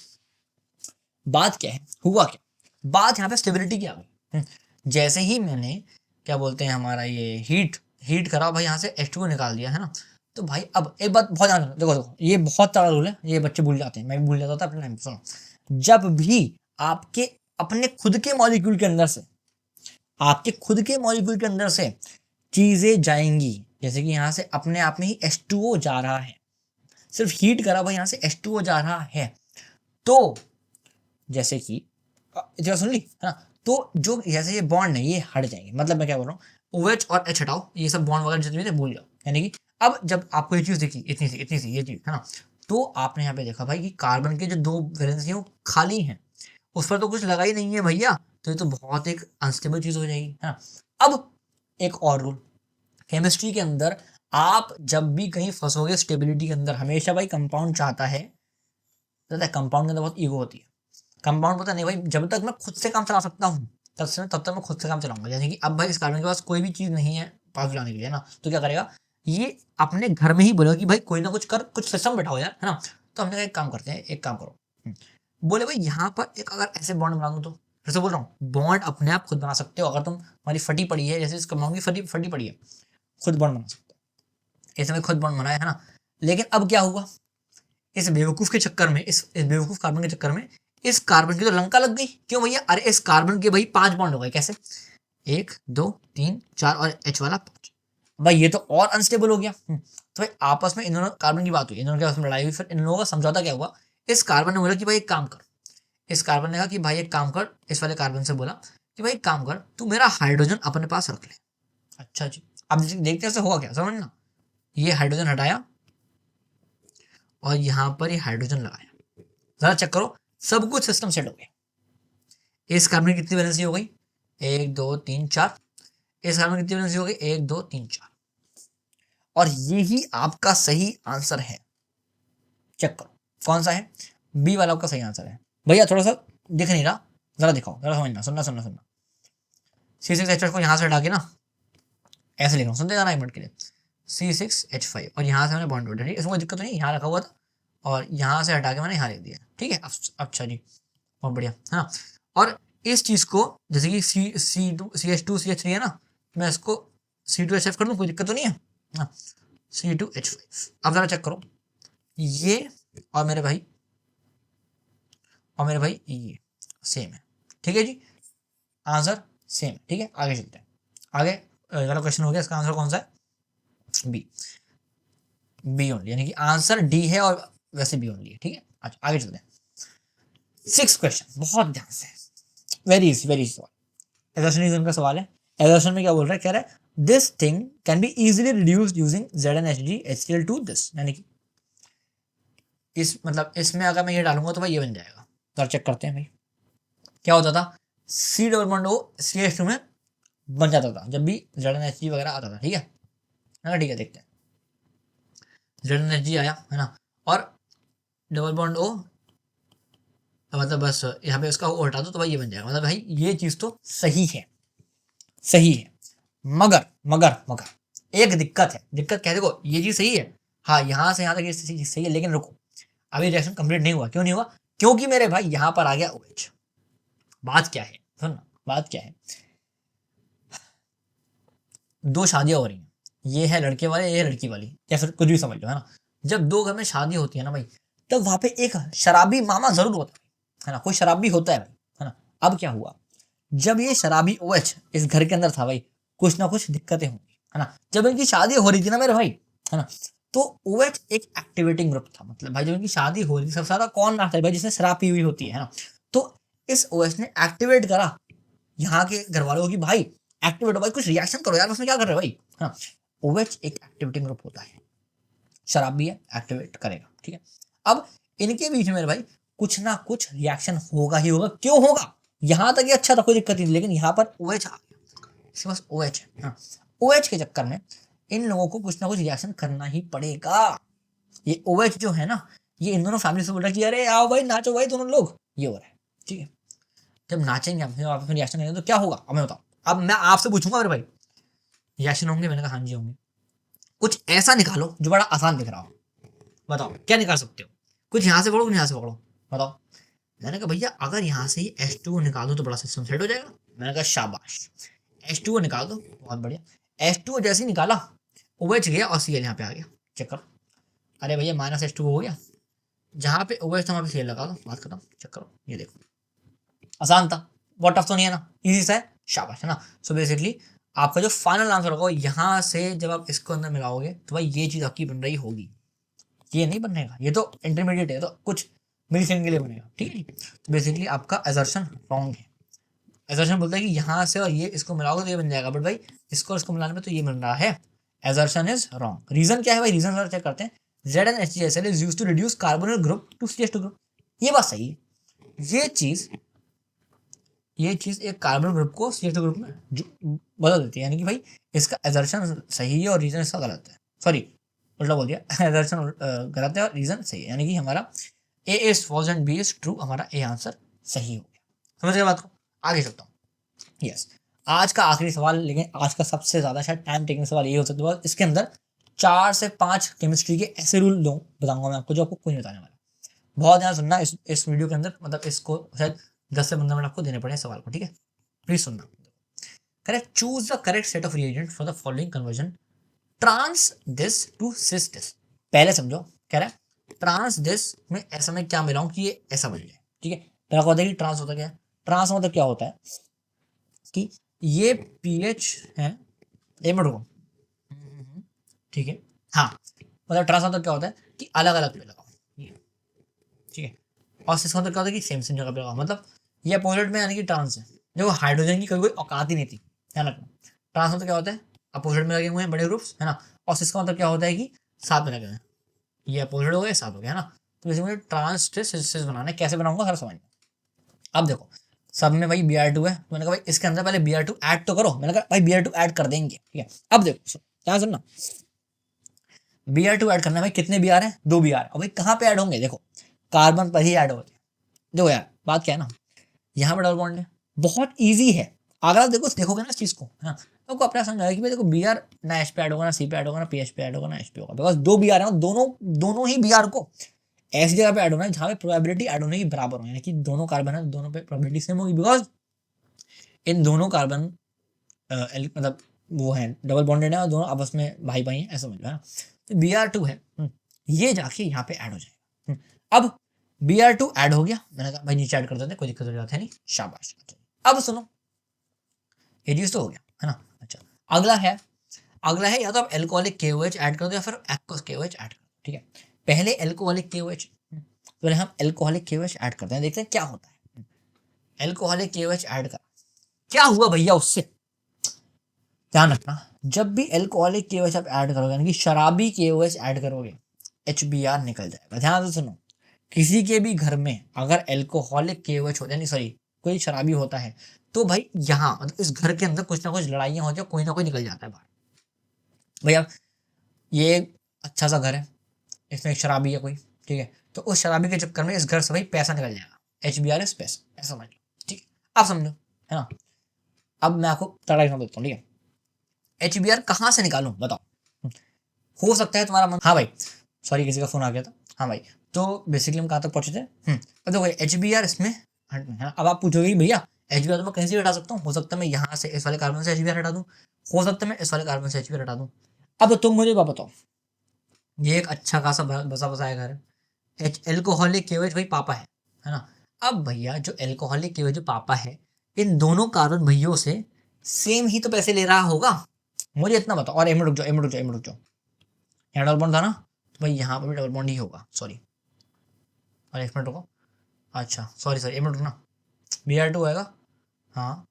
बात क्या है, हुआ क्या, बात यहाँ पे स्टेबिलिटी की आ गई। जैसे ही मैंने क्या बोलते हैं हमारा ये हीट करा भाई, यहाँ से H2O निकाल दिया, है ना। तो भाई अब एक बात बहुत ध्यान देखो, ये बहुत तगड़ा रूल है, ये बच्चे भूल जाते हैं, मैं भी भूल जाता था अपने टाइम पे। सुनो, जब भी आपके अपने खुद के मॉलिक्यूल के अंदर से आपके खुद के मॉलिक्यूल के अंदर से चीजें जाएंगी, जैसे कि यहाँ से अपने आप में ही H2O जा रहा है, सिर्फ हीट करा भाई यहाँ से H2O जा रहा है, तो जैसे कि जरा सुन ली है ना, तो जो जैसे ये बॉन्ड है ये हट जाएंगे, मतलब मैं क्या बोल रहा हूँ, OH और H हटाओ, ये सब बॉन्ड वगैरह जितने थे भूल जाओ। यानी कि अब जब आपको ये चीज दिखी इतनी सी ये चीज है ना, तो आपने यहाँ पे देखा भाई कि कार्बन के जो 2 वैलेंसी हैं वो खाली हैं, उस पर तो कुछ लगा ही नहीं है भैया, तो ये तो बहुत एक अनस्टेबल चीज हो जाएगी है ना। अब एक और रूल केमिस्ट्री के अंदर, आप जब भी कहीं फंसोगे स्टेबिलिटी के अंदर, हमेशा भाई कंपाउंड चाहता है, कंपाउंड के अंदर बहुत ईगो होती है। कंपाउंड पता नहीं भाई, जब तक मैं खुद से काम चला सकता हूँ तब तक मैं खुद से काम चलाऊंगा। यानी कि अब भाई इस कार्बन के पास कोई भी चीज नहीं है पास जाने के लिए ना, तो क्या करेगा, ये अपने घर में ही बोलेगा कि भाई कोई ना कुछ कर, कुछ सिस्टम बैठाओ यार, है ना। तो हमने एक काम करते हैं, एक काम करो, बोले भाई यहाँ पर एक अगर ऐसे बॉन्ड बना दूं, तो फिर से बोल रहा हूँ, बॉन्ड अपने आप खुद बना सकते हो, अगर तुम हमारी फटी पड़ी है, जैसे इस कंपाउंड की फटी पड़ी है, खुद बॉन्ड बना सकते हो, ऐसे में खुद बॉन्ड बनाया है ना। लेकिन अब क्या हुआ, इस बेवकूफ के चक्कर में, इस बेवकूफ कार्बन के चक्कर में इस कार्बन की तो लंका लग गई। क्यों भैया, अरे इस कार्बन के भाई 5 बॉन्ड हो गए, कैसे, 1 2 3 4 और H वाला 5, भाई ये तो और अनस्टेबल हो गया। तो भाई आपस में इन दोनों कार्बन की बात हुई, इन दोनों के आपस में लड़ाई हुई, फिर इन लोगों का समझौता क्या हुआ, इस कार्बन ने बोला कि भाई एक काम कर, इस कार्बन ने कहा कि भाई एक काम कर, इस वाले कार्बन से बोला कि भाई एक काम कर, तू मेरा हाइड्रोजन अपने पास रख ले। अच्छा जी, अब देखते हैं होगा क्या, समझना, ये हाइड्रोजन हटाया और यहाँ पर ये हाइड्रोजन लगाया, जरा चेक करो, सब कुछ सिस्टम सेट हो गया। इस कार्बन की कितनी वैलेंसी हो गई, 1 2 3 4, इस कार्बन की कितनी वैलेंसी हो गई, 1 2 3 4, और यही आपका सही आंसर है। चेक करो कौन सा है, बी वाला आपका सही आंसर है। भैया थोड़ा सा दिख नहीं रहा, जरा दिखाओ, जरा समझना, सुनना C6H5 को यहाँ से हटा के ना ऐसे लिख रहा हूँ, सुनते जाना 1 मिनट के लिए, C6H5, और यहाँ से मैंने बॉन्ड जोड़ा, इसमें कोई दिक्कत तो नहीं, यहाँ रखा हुआ था और यहाँ से हटा के मैंने यहाँ लिख दिया, ठीक है। अच्छा जी, बहुत बढ़िया, हाँ। और इस चीज को जैसे कि CH2 CH3 है ना, मैं इसको C2H5 कर दूँ, कोई दिक्कत तो नहीं है, हाँ, C2H5। अब जरा चेक करो, ये और मेरे भाई ये सेम है, ठीक है जी, आंसर सेम, ठीक है। आगे चलते हैं, आगे वाला क्वेश्चन हो गया, इसका आंसर कौन सा है, बी ओनली, यानी कि आंसर डी है और वैसे बी ओनली है, ठीक है। अच्छा आगे चलते हैं, 6 क्वेश्चन, बहुत ध्यान से, वेरी इजी सवाल, एजर्शन का सवाल है। एजर्शन में क्या बोल रहा है, कह रहा है this thing can be easily reduced using ZnHg HCl2 this, यानी कि इस मतलब इसमें अगर मैं ये डालूंगा तो भाई ये बन जाएगा। तो चेक करते हैं भाई क्या होता था, C double bond O CH2 में बन जाता था जब भी ZnHg वगैरह आता था, ठीक है ना, ठीक है। देखते हैं, ZnHg आया है ना, और डबल बॉन्ड O, मतलब बस यहाँ पे उसका O हटा दो तो भाई ये बन जाएगा, मतलब भाई ये चीज तो सही है, मगर एक दिक्कत है, दिक्कत क्या है, देखो ये चीज सही है, हाँ यहाँ से यहाँ तक ये चीज सही है, लेकिन रुको अभी रिएक्शन कंप्लीट नहीं हुआ। क्यों नहीं हुआ, क्योंकि मेरे भाई यहाँ पर आ गया OH। बात क्या है, सुनना, बात क्या है, 2 शादियां हो रही हैं, ये है लड़के वाले, ये है लड़की वाली, या फिर कुछ भी समझ लो, है ना। जब 2 घर में शादी होती है ना भाई, तब वहां पे एक शराबी मामा जरूर होता है ना, कोई शराबी होता है भाई, है ना। अब क्या हुआ, जब ये शराबी OH इस घर के अंदर था भाई, कुछ ना कुछ दिक्कतें होंगी, है ना। जब इनकी शादी हो रही थी ना मेरे भाई, है ना, तो OH एक एक्टिवेटिंग ग्रुप था, मतलब भाई जब इनकी शादी हो रही थी सबसे ज्यादा कौन नाचता है भाई, जिसने शराब पी हुई होती है ना। तो इस OH ने एक्टिवेट करा यहाँ के घर वालों की, भाई एक्टिवेट हो भाई, कुछ रिएक्शन करो यार, उसमें क्या कर रहे हो भाई, है ना। OH एक एक्टिवेटिंग ग्रुप होता है, शराब भी है, एक्टिवेट करेगा, ठीक है। अब इनके बीच में मेरे भाई कुछ ना कुछ रिएक्शन होगा ही होगा, क्यों होगा, यहाँ तक ये अच्छा था, कोई दिक्कत नहीं, लेकिन यहाँ पर OH आ गया, इसके पास OH है, हाँ। OH के चक्कर में इन लोगों को कुछ ना कुछ रिएक्शन करना ही पड़ेगा। ये OH जो है ना, ये इन दोनों फैमिली से बोल रहा है कि अरे आओ भाई नाचो भाई दोनों लोग, ये हो रहा है, ठीक है। जब नाचेंगे हम, आप रिएक्शन करेंगे तो क्या होगा, अब मैं बताओ, अब मैं आपसे पूछूंगा मेरे भाई रिएक्शन होंगे, मैंने कहा हाँ जी होंगे। कुछ ऐसा निकालो जो बड़ा आसान दिख रहा हो, बताओ क्या निकाल सकते हो, कुछ यहाँ से पकड़ो, कुछ यहाँ से पकड़ो, बताओ। मैंने कहा भैया अगर यहाँ से ही H2O निकाल दो तो बड़ा सिस्टम सेट हो जाएगा। मैंने कहा शाबाश, H2O निकाल दो, बहुत बढ़िया। H2O जैसे ही निकाला, OH गया और Cl यहाँ पे आ गया, चेक करो, अरे भैया -H2O हो गया, जहाँ पे OH था वहाँ पे Cl लगा दो, बात खत्म। चेक करो, ये देखो आसान था, बहुत टफ तो नहीं है ना, इजी सा है, शाबाश, है ना। सो बेसिकली आपका जो फाइनल आंसर होगा यहाँ से जब आप इसको अंदर मिलाओगे तो भाई ये चीज़ आपकी बन रही होगी, ये नहीं बनेगा, ये तो इंटरमीडिएट है, तो कुछ मिली सेकंड के लिए बनेगा, ठीक है। तो बेसिकली आपका असर्शन रॉन्ग है। असर्शन बोलता है कि यहाँ से और ये इसको मिलाओगे तो ये बन जाएगा, बट भाई इसको और इसको मिलाने में तो ये बन रहा है। Assertion is wrong. रीजन क्या है भाई, रीजन चेक करते हैं। ZnHCl is used to reduce carbonyl group to CH2 group, ये बात सही है। ये चीज एक कार्बन ग्रुप को CH2 ग्रुप में बदल देती है, यानी कि भाई इसका असर्शन सही है और रीजन इसका गलत है। सॉरी उल्टा बोल दिया, असर्शन गलत है और रीजन सही है, यानी कि हमारा A is false and B is true, हमारा A आंसर सही हो गया। समझ गए बात को, आगे चलता हूँ। यस, आज का आखिरी सवाल, लेकिन आज का सबसे ज्यादा शायद टाइम टेकिंग सवाल ये हो सकता है। इसके अंदर 4 से 5 केमिस्ट्री के ऐसे रूल बताऊंगा मैं आपको जो आपको कोई नहीं बताने वाला। बहुत ध्यान सुनना इस वीडियो के अंदर, मतलब इसको शायद 10 से 15 मिनट आपको देने पड़े सवाल को, ठीक है। प्लीज सुनना। Correct, choose the correct set of reagent for the following conversion, trans this to cis this. पहले समझो, कह रहा है ट्रांस दिस में ऐसा मैं क्या मिलाऊं कि ये ऐसा बन जाए, ठीक है। पहला होता है कि ट्रांस होता क्या है, ट्रांस मतलब क्या होता है कि ये पीएच है, एक मिनट रुको, ठीक है। हाँ, मतलब ट्रांस मतलब क्या होता है कि अलग अलग पे लगाओ, ठीक है। और सिस मतलब क्या होता है कि सेम सेम जगह पे लगाओ, मतलब ये अपोजिट में, यानी कि ट्रांस है। देखो हाइड्रोजन की कोई औकात ही नहीं थी, ध्यान रखना। ट्रांस मतलब क्या होता है, अपोजिट में लगे हुए हैं बड़े ग्रुप्स, है ना। और सिस का मतलब क्या होता है कि साथ में लगे हुए हैं, ये अपोजिट हो गया, साथ हो गया, है ना। तो वैसे मुझे ट्रांस सिस बनाना है, कैसे बनाऊंगा सर समझ। अब देखो सब में भाई Br2 है, तो मैंने कहा भाई इसके अंदर पहले Br2 ऐड तो करो, मैंने कहा भाई Br2 ऐड कर देंगे, ठीक है। अब देखो क्या सुनना, Br2 ऐड करना है भाई, कितने Br हैं, 2 Br। और भाई कहाँ पे ऐड होंगे, देखो कार्बन पर ही ऐड होते हैं। देखो यार बात क्या है ना, यहाँ पे डबल बॉन्ड है, बहुत ईजी है। अगर आप देखोगे ना इस चीज को, है ना, तो आपको अपना समझ आएगा कि भाई देखो Br ना H पे ऐड होगा, ना C पे ऐड होगा, ना PH पे ऐड होगा, ना H पे होगा, बिकॉज 2 Br है, दोनों ही Br को ऐसी जगह पे ऐड होना है जहाँ पे प्रोबेबिलिटी ऐड होने की बराबर हो, यानी कि दोनों कार्बन है, दोनों पे प्रोबेबिलिटी सेम होगी, बिकॉज इन दोनों कार्बन मतलब वो है डबल बॉन्डेड है और दोनों आपस में भाई भाई हैं, ऐसा समझ लो, है ना। तो Br2 है, ये जाके यहाँ पे ऐड हो जाएगा। अब Br2 ऐड हो गया, मैंने कहा भाई नीचे ऐड कर देते, कोई दिक्कत हो जाता है नहीं, शाबाश। अब सुनो, एडियस तो हो गया, है ना। अच्छा, अगला है या तो आप एल्कोहलिक KOH ऐड कर दो या फिर एक्वस KOH ऐड कर दो, ठीक है। पहले एल्कोहलिक KOH, पहले हम एल्कोहलिक KOH ऐड करते हैं, देखते हैं क्या होता है। एल्कोहलिक KOH ऐड कर, क्या हुआ भैया उससे, ध्यान रखना। जब भी एल्कोहलिक KOH आप ऐड करोगे, यानी कि शराबी KOH ऐड करोगे, HBr निकल जाएगा। ध्यान से सुनो, किसी के भी घर में अगर एल्कोहलिक KOH होता है, नहीं सॉरी कोई शराबी होता है, तो भाई यहाँ मतलब इस घर के अंदर कुछ ना कुछ लड़ाइयाँ होती है, कोई ना कोई निकल जाता है बाहर। भैया ये अच्छा सा घर है, इसमें एक शराबी है कोई, ठीक है, तो उस शराबी के चक्कर में इस घर से भाई पैसा निकल जाएगा, HBr इज पैसा, ऐसा समझ लो, ठीक है। आप समझो, है ना। अब मैं आपको तड़ा देता हूँ, ठीक है। HBr कहाँ से निकालूं बताओ, हो सकता है तुम्हारा मन, हाँ भाई सॉरी किसी का फोन आ गया था, हाँ भाई। तो बेसिकली हम कहाँ तक पहुंचे थे, अब देखो HBr इसमें है। अब आप पूछोगे भैया HBr तो मैं कहीं से हटा सकता हूँ, हो सकता है मैं यहाँ से इस वाले कार्बन से HBr हटा दूँ, हो सकता है मैं इस वाले कार्बन से HBr हटा दूँ। अब तुम मुझे बताओ, ये एक अच्छा खासा बसा बसाया घर है, एल्कोहलिक KOH भाई पापा है ना। अब भैया जो एल्कोहलिक KOH जो पापा है, इन दोनों कार्बन भैयों से सेम ही तो पैसे ले रहा होगा, मुझे इतना बताओ। और एम रुक जाओ, यहाँ डबल बॉन्ड था ना, तो भाई यहाँ पर भी डबल बॉन्ड ही होगा, सॉरी। और एक मिनट रुको, अच्छा सॉरी एक मिनट रुकना, Br2 आएगा, हाँ।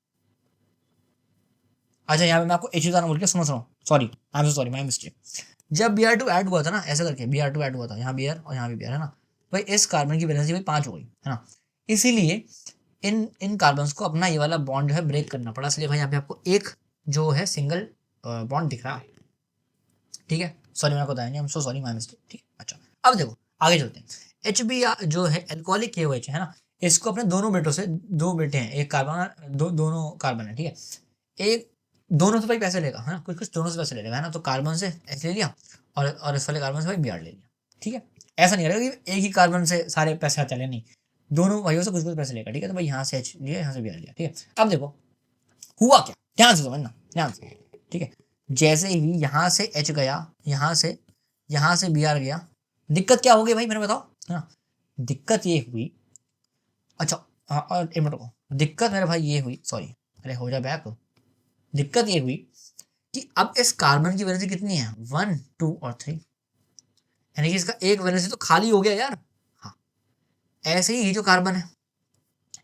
अच्छा यहाँ पे मैं आपको एच बताना बोल के, सुनो sorry I am sorry my mistake. जब Br2 ऐड हुआ था ना, ऐसे करके Br2 ऐड हुआ था, यहाँ Br और यहाँ भी Br, है ना। भाई इस कार्बन की वैलेंसी भाई 5 हो गई, है ना। इसीलिए इन कार्बन को अपना ये वाला बॉन्ड जो है ब्रेक करना पड़ा, इसलिए भाई यहाँ पे आपको एक जो है सिंगल बॉन्ड दिख रहा है, ठीक है। सॉरी मैंने बताया नहीं, I am so sorry my mistake, ठीक है। अच्छा अब देखो आगे चलते हैं। HBr जो है एल्कोहलिक KOH है ना, इसको अपने दोनों बेटों से, 2 बेटे हैं, एक कार्बन दोनों कार्बन है, ठीक है। एक दोनों से भाई पैसे लेगा, है ना, कुछ दोनों से पैसे ले लेगा, है ना। तो कार्बन से H ले लिया और इस वाले कार्बन से भाई Br ले लिया, ठीक है। ऐसा नहीं करेगा कि एक ही कार्बन से सारे पैसे चले, नहीं, दोनों भाइयों से कुछ कुछ पैसे लेगा, ठीक है। तो भाई यहाँ से H लिया, यहाँ से Br लिया, ठीक है। अब देखो हुआ क्या, ध्यान से समझना, ध्यान से, ठीक है। जैसे ही यहाँ से H गया, यहाँ से Br गया, दिक्कत क्या हो गई भाई मैंने बताओ, है ना। दिक्कत ये हुई, अच्छा हाँ, और एक मिनट को, दिक्कत मेरे भाई ये हुई, सॉरी अरे हो जा बैक। दिक्कत ये हुई कि अब इस कार्बन की वैलेंसी कितनी है, 1 2 और 3, यानी कि इसका एक वैलेंसी तो खाली हो गया यार। हाँ, ऐसे ही ये जो कार्बन है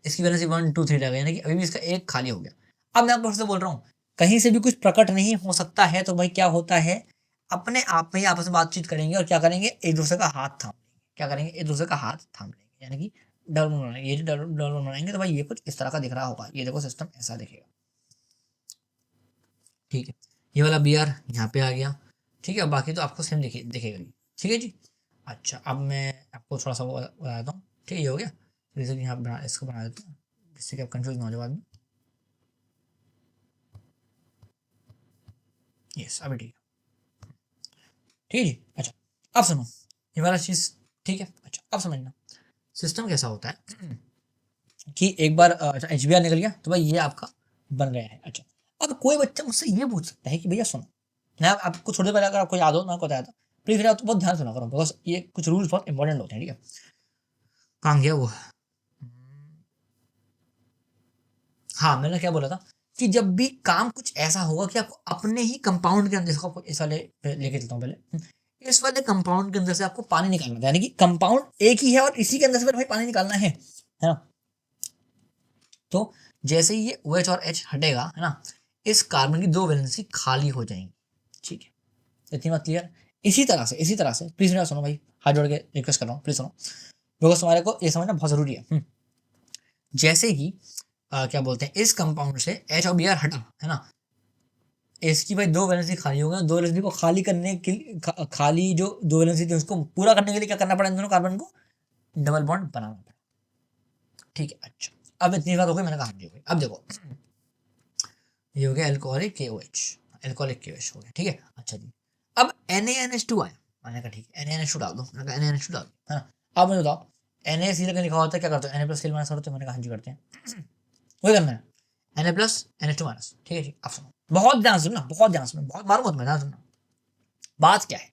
इसकी वैलेंसी 1 2 3 रह गई, यानी कि अभी भी इसका एक खाली हो गया। अब मैं आपको फिर से बोल रहा हूँ, कहीं से भी कुछ प्रकट नहीं हो सकता है, तो भाई क्या होता है, अपने आप में ही आपस में बातचीत करेंगे और क्या करेंगे, एक दूसरे का हाथ थाम लेंगे। क्या करेंगे, एक दूसरे का हाथ थाम लेंगे, यानी कि डबल बनाएंगे। ये डबल बनाएंगे तो भाई ये कुछ इस तरह का दिख रहा होगा, ये देखो सिस्टम ऐसा दिखेगा। ठीक है, ये वाला बी आर यहाँ पे आ गया। ठीक है, बाकी तो आपको सेम दिखेगा ही। ठीक है जी। अच्छा, अब मैं आपको थोड़ा सा वो बता देता हूँ। ठीक है, ये हो गया। जैसे कि यहाँ बना, इसको बना देता हूँ जिससे कि आप कंफ्यूज ना हो जाए बाद में। यस, अभी ठीक है। ठीक है जी। अच्छा, अब सुनो ये वाला चीज़। ठीक है, अच्छा अब समझना सिस्टम कैसा होता है कि एक बार अच्छा एच बी आर निकल गया तो भाई ये आपका बन गया है। अच्छा, अब कोई बच्चा मुझसे ये पूछ सकता है कि भैया सुनो, मैं आपको थोड़ी देर पहले अगर आपको याद हो, मैं आपको बताया था, प्लीज फिर आप तो बहुत ध्यान सुना करो, बिकॉज ये कुछ रूल्स बहुत इंपॉर्टेंट होते हैं। ठीक है, कहाँ गया वो, हाँ मैंने क्या बोला था कि जब भी काम कुछ ऐसा होगा कि आपको अपने ही कंपाउंड के अंदर, इसको आपको इस वाले लेके चलता हूँ पहले, इस वाले कंपाउंड के अंदर से आपको पानी निकालना था, यानी कि कंपाउंड एक ही है और इसी के अंदर से फिर भाई पानी निकालना है ना। तो जैसे ही ये OH और H हटेगा, है ना, इस कार्बन की दो वैलेंसी खाली हो जाएंगी। ठीक है, इतनी बात क्लियर। इसी तरह से प्लीज मेरा सुनो भाई, हाथ जोड़ के रिक्वेस्ट कर रहा हूँ, प्लीज सुनो, बिकॉज तुम्हारे को ये समझना बहुत जरूरी है। जैसे ही क्या बोलते हैं, इस कंपाउंड से H और Br हटा, है ना, इसकी भाई दो वैलेंसी खाली हो गई। दो वैलेंसी को खाली करने के लिए खाली जो दो वैलेंसी थी उसको पूरा करने के लिए क्या करना पड़ा, इन दोनों कार्बन को डबल बॉन्ड बनाना पड़ा। ठीक है, अच्छा अब इतनी बात हो गई, मैंने कहा हो गई। अब देखो ये हो गया एल्कोहलिक KOH, एल्कोहलिक KOH हो गया। ठीक है, अच्छा जी, अब NaNH2 आया, मैंने कहा ठीक है NaNH2 डाल दो, मैंने कहा NaNH2 डाल दो, है ना। अब मुझे बताओ Na सीधे लिखा होता है, क्या करते हो, Na प्लस माइनस होता है, मैंने कहा हाँ जी करते हैं, वही करना है, Na प्लस NH2 माइनस। ठीक है जी, आप सुनो, बहुत ध्यान सुनना, बहुत ध्यान सुनना, बहुत मारो मत, ध्यान सुनना। बात क्या है,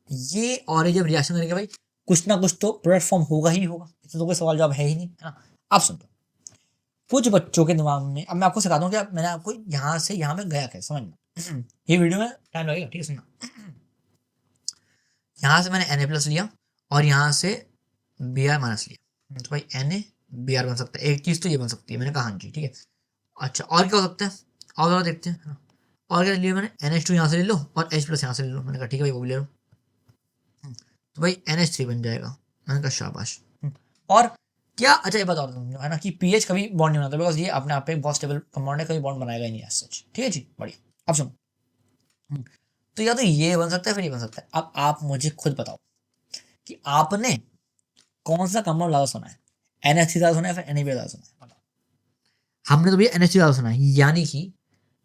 ये और ये जब रिएक्शन करेंगे भाई कुछ ना कुछ तो प्रोडक्ट फॉर्म होगा ही होगा, इसमें तो कोई सवाल जवाब है ही नहीं, है ना। आप सुन, कुछ बच्चों के दिमाग में, अब मैं आपको सिखा दूं क्या, मैंने आपको यहाँ से यहाँ में गया कैसे, समझना ये वीडियो में टाइम लगेगा। ठीक है, सुनना, यहाँ से मैंने Na प्लस लिया और यहाँ से Br माइनस लिया, तो भाई Na Br बन सकता है, एक चीज़ तो ये बन सकती है, मैंने कहा हाँ जी। ठीक है, अच्छा और क्या हो सकता है, और देखते हैं, और क्या लिया मैंने, NH2 यहाँ से ले लो और H प्लस यहाँ से ले लो, मैंने कहा ठीक है भाई वो भी ले लो, तो भाई NH3 बन जाएगा, मैंने कहा शाबाश। और क्या, अच्छा ये बताओ तुम, है ना, कि पीएच कभी बॉन्ड नहीं बनाता, बिकॉज ये अपने आप पे बहुत स्टेबल कंपाउंड है, कभी बॉन्ड बनाएगा ही नहीं एज सच। ठीक है जी, बढ़िया। अब सुनो, तो या तो ये बन सकता है फिर ये बन सकता है। अब आप मुझे खुद बताओ कि आपने कौन सा कंपाउंड ज़्यादा सुना है, NH3 ज़्यादा सुना है फिर Na ज़्यादा सुना है, बताओ। हमने तो भैया NH3 ज़्यादा सुना है, यानी कि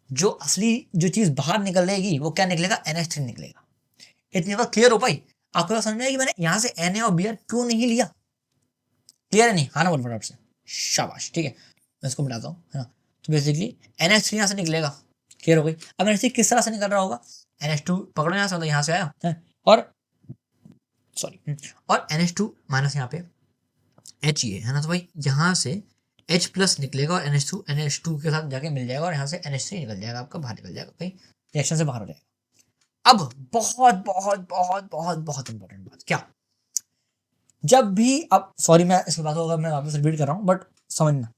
जो असली जो चीज़ बाहर निकलेगी वो क्या निकलेगा, NH3 निकलेगा। इतनी बात क्लियर हो पाई आपको, समझ में कि मैंने यहाँ से Na और Br क्यों नहीं लिया, क्लियर है नहीं, हाँ ना बोल फटाफट से, शाबाश। ठीक है, मैं इसको मिटाता हूँ, है ना। तो बेसिकली NH3 यहाँ से निकलेगा, क्लियर हो गई। अब NH3 किस तरह से निकल रहा होगा, NH2 पकड़ो यहाँ से, मतलब यहाँ से आया है, और सॉरी, और NH2 माइनस यहाँ पे H ये है ना, तो भाई यहाँ से H प्लस निकलेगा और NH2 के साथ जाके मिल जाएगा और यहाँ से NH3 निकल जाएगा, आपका बाहर निकल जाएगा, कहीं रिएक्शन से बाहर हो जाएगा। अब बहुत बहुत बहुत बहुत बहुत इंपॉर्टेंट बात, क्या, जब भी, अब सॉरी मैं इस बात को अगर मैं वापस रिपीट कर रहा हूँ, बट समझना,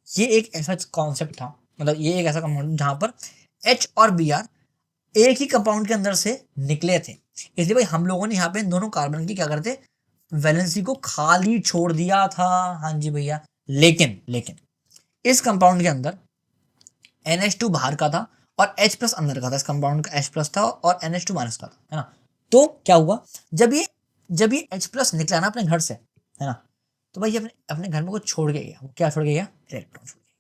ये एक ऐसा कॉन्सेप्ट था, मतलब ये एक ऐसा कंपाउंड जहां पर H और Br एक ही कंपाउंड के अंदर से निकले थे, इसलिए भाई हम लोगों ने यहाँ पे इन दोनों कार्बन की क्या करते, वैलेंसी को खाली छोड़ दिया था। हाँ जी भैया, लेकिन लेकिन इस कंपाउंड के अंदर NH2 बाहर का था और H प्लस अंदर का था, इस कंपाउंड का H प्लस था और NH2 माइनस का था, है ना। तो क्या हुआ, जब ये H प्लस निकला ना अपने घर से, है ना, तो भाई अपने अपने घर में कुछ छोड़ के गया, क्या छोड़ के गया, इलेक्ट्रॉन छोड़ के गया,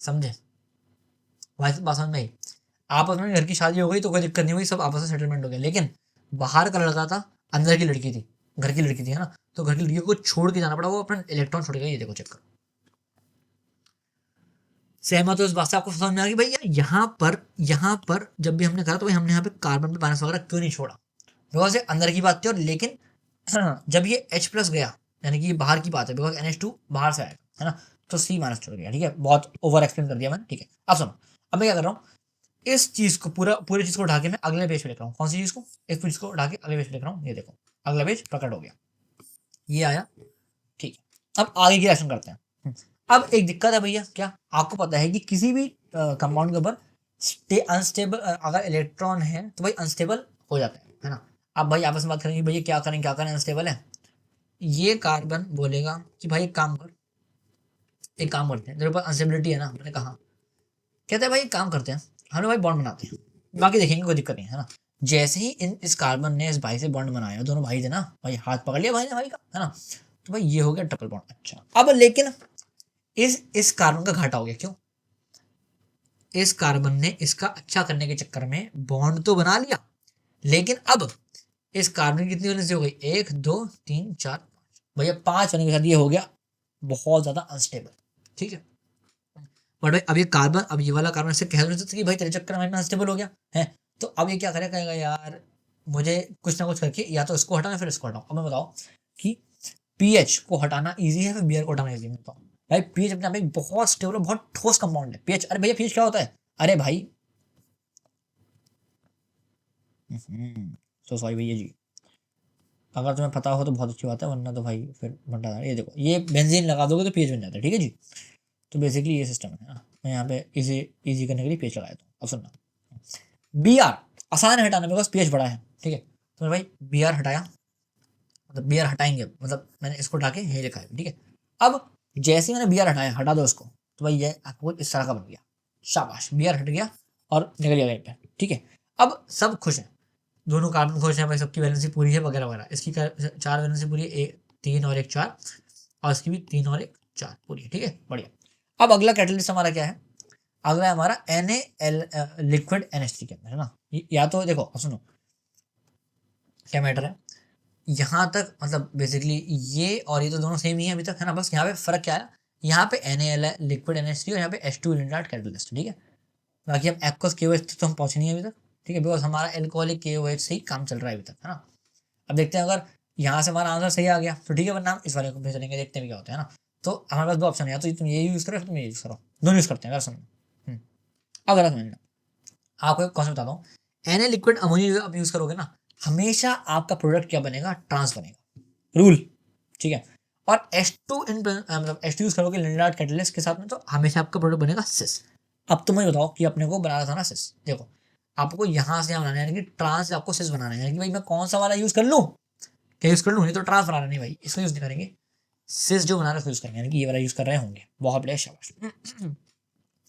समझे भाई, बात समझ में आई। आपस में घर की शादी हो गई तो कोई दिक्कत नहीं हुई, सब आपस में सेटलमेंट हो गया, लेकिन बाहर का लड़का था, अंदर की लड़की थी, घर की लड़की थी, है ना, तो घर की लड़की को छोड़ के जाना पड़ा, वो अपना इलेक्ट्रॉन छोड़ के, ये देखो चेक करो, सहमत हो इस बात से, आपको समझ में आ गई भाई। यहाँ पर जब भी हमने करा तो भाई हमने यहाँ पे कार्बन पे माइनस वगैरह क्यों नहीं छोड़ा, बिकॉज ये अंदर की बात थी, और लेकिन जब ये H प्लस गया, यानी कि ये बाहर की बात है, बिकॉज NH2 बाहर से आएगा, है ना, तो सी माइनस छोड़ गया, ठीक है, बहुत ओवर एक्सप्लेन कर दिया मैंने, ठीक है। अब सुनो, अब मैं क्या कर रहा हूँ, इस चीज को पूरी चीज को उठा के मैं अगले पेज पे लिख रहा हूँ। कौन सी चीज को, इस चीज को उठा के अगले पेज पे लिख रहा हूँ, ये देखो अगला पेज प्रकट हो गया, ये आया, ठीक है। अब आगे की एक्शन करते हैं। अब एक दिक्कत है भैया, क्या आपको पता है कि किसी भी कंपाउंड के ऊपर अनस्टेबल अगर इलेक्ट्रॉन है तो भाई अनस्टेबल हो जाता है ना। अब भाई आपस में बात करेंगे, भैया क्या करें अनस्टेबल है। ये कार्बन बोलेगा कि भाई एक काम कर, एक काम करते हैं, तेरे पास अनस्टेबिलिटी है ना, मैंने कहा, कहते हैं भाई एक काम करते हैं, हम लोग भाई बॉन्ड बनाते हैं, बाकी देखेंगे, कोई दिक्कत नहीं है ना। जैसे ही इस कार्बन ने इस भाई से बॉन्ड बनाया, दोनों भाई थे ना भाई, हाथ पकड़ लिया भाई ने भाई का, है ना, तो भाई ये हो गया ट्रिपल बॉन्ड। अच्छा, अब लेकिन इस कार्बन का घाटा हो गया, क्यों, इस कार्बन ने इसका अच्छा करने के चक्कर में बॉन्ड तो बना लिया, लेकिन अब इस कार्बन की कितनी वैलेंसी हो गई, 1 2 3 4 5, भैया 5 होने के साथ ये हो गया बहुत ज्यादा अनस्टेबल, ठीक है। बट भाई अब ये कार्बन, अब ये वाला कार्बन से कह रहे थे कि भाई तेरे चक्कर में अनस्टेबल हो गया है, तो अब ये क्या करेगा, कहेगा यार मुझे कुछ ना कुछ करके या तो इसको हटाना फिर इसको हटाओ। अब मैं बताओ कि पीएच को हटाना इजी है फिर बीआर को हटाना इजी है, बताओ भाई। पीएच अपने आप में बहुत स्टेबल और बहुत ठोस कंपाउंड है पीएच। अरे भैया पीएच क्या होता है, अरे भाई तो सॉरी भैया जी, अगर तुम्हें पता हो तो बहुत अच्छी बात है, वरना तो भाई फिर भंडा। ये देखो, ये बेंजीन लगा दोगे तो पीएच बन जाता है, ठीक है जी। तो बेसिकली ये सिस्टम है ना, मैं यहाँ पे इजी करने के लिए पीएच लगाया था। अब सुनना, बी आर आसान है हटाना, मेरे पास पीएच बड़ा है, ठीक है। तो भाई बी आर हटाया, मतलब बी आर हटाएंगे, मतलब मैंने इसको हटा के ये लिखा है, ठीक है। अब जैसे ही मैंने बी आर हटाया, हटा दो उसको, तो भाई ये आपको इस तरह का बन गया, शाबाश, बी आर हट गया और निकल गया कहीं पे, ठीक है। अब सब खुश हैं, दोनों कार्बन खुश हैं भाई, सबकी वैलेंसी पूरी है वगैरह वगैरह। इसकी 4 वैलेंसी पूरी है, 3 और 1 4, और इसकी भी 3 और 1 4 पूरी है, ठीक है, बढ़िया। अब अगला कैटलिस्ट हमारा क्या है, अगला है हमारा NaL लिक्विड NH3 के अंदर, है ना। या तो देखो सुनो क्या मैटर है यहाँ तक, मतलब बेसिकली ये और ये तो दोनों सेम ही है अभी तक, है ना। बस यहाँ पे फर्क क्या है, यहाँ पे NaL है लिक्विड NH3 और यहाँ पे H2 लिंडार्ड कैटलिस्ट, ठीक है। बाकी हम एक्वस KOH तो हम पहुंचे नहीं अभी तक, ठीक है, बिकॉज हमारा एल्कोहलिक KOH से ही काम चल रहा है अभी तक, है ना। अब देखते हैं, अगर यहाँ से हमारा आंसर सही आ गया तो ठीक है, वरना हम इस वाले को भेज देंगे, देखते हैं क्या होता है ना। तो हमारे पास 2 ऑप्शन है, या तो तुम ये यूज़ करो, तुम ये यूज़ करो, दोनों यूज़ करते हैं, अगर सुनो। अब गलत समझना, आपको एक कॉन्सेप्ट बताता हूँ, Na लिक्विड अमोनिया आप यूज़ करोगे ना, हमेशा आपका प्रोडक्ट क्या बनेगा, ट्रांस बनेगा, रूल, ठीक है। और H2 मतलब H2 यूज़ करोगे लिंडार्ड कैटलिस्ट के साथ में, तो हमेशा आपका प्रोडक्ट बनेगा सिस। अब तुम मुझे बताओ कि अपने को बनाना था ना सिस, देखो आपको यहाँ से यहाँ बनाना है, यानी कि ट्रांस आपको सिस बनाना है, यानी कि भाई मैं कौन सा वाला यूज़ कर लूँ, क्या यूज़ कर लूँ, नहीं तो ट्रांस बनाना नहीं भाई, इसको यूज़ नहीं करेंगे, सिस जो बना रहे उसको यूज़ करेंगे, यानी कि ये वाला यूज़ कर रहे होंगे। बहुत बढ़िया, शाबाश।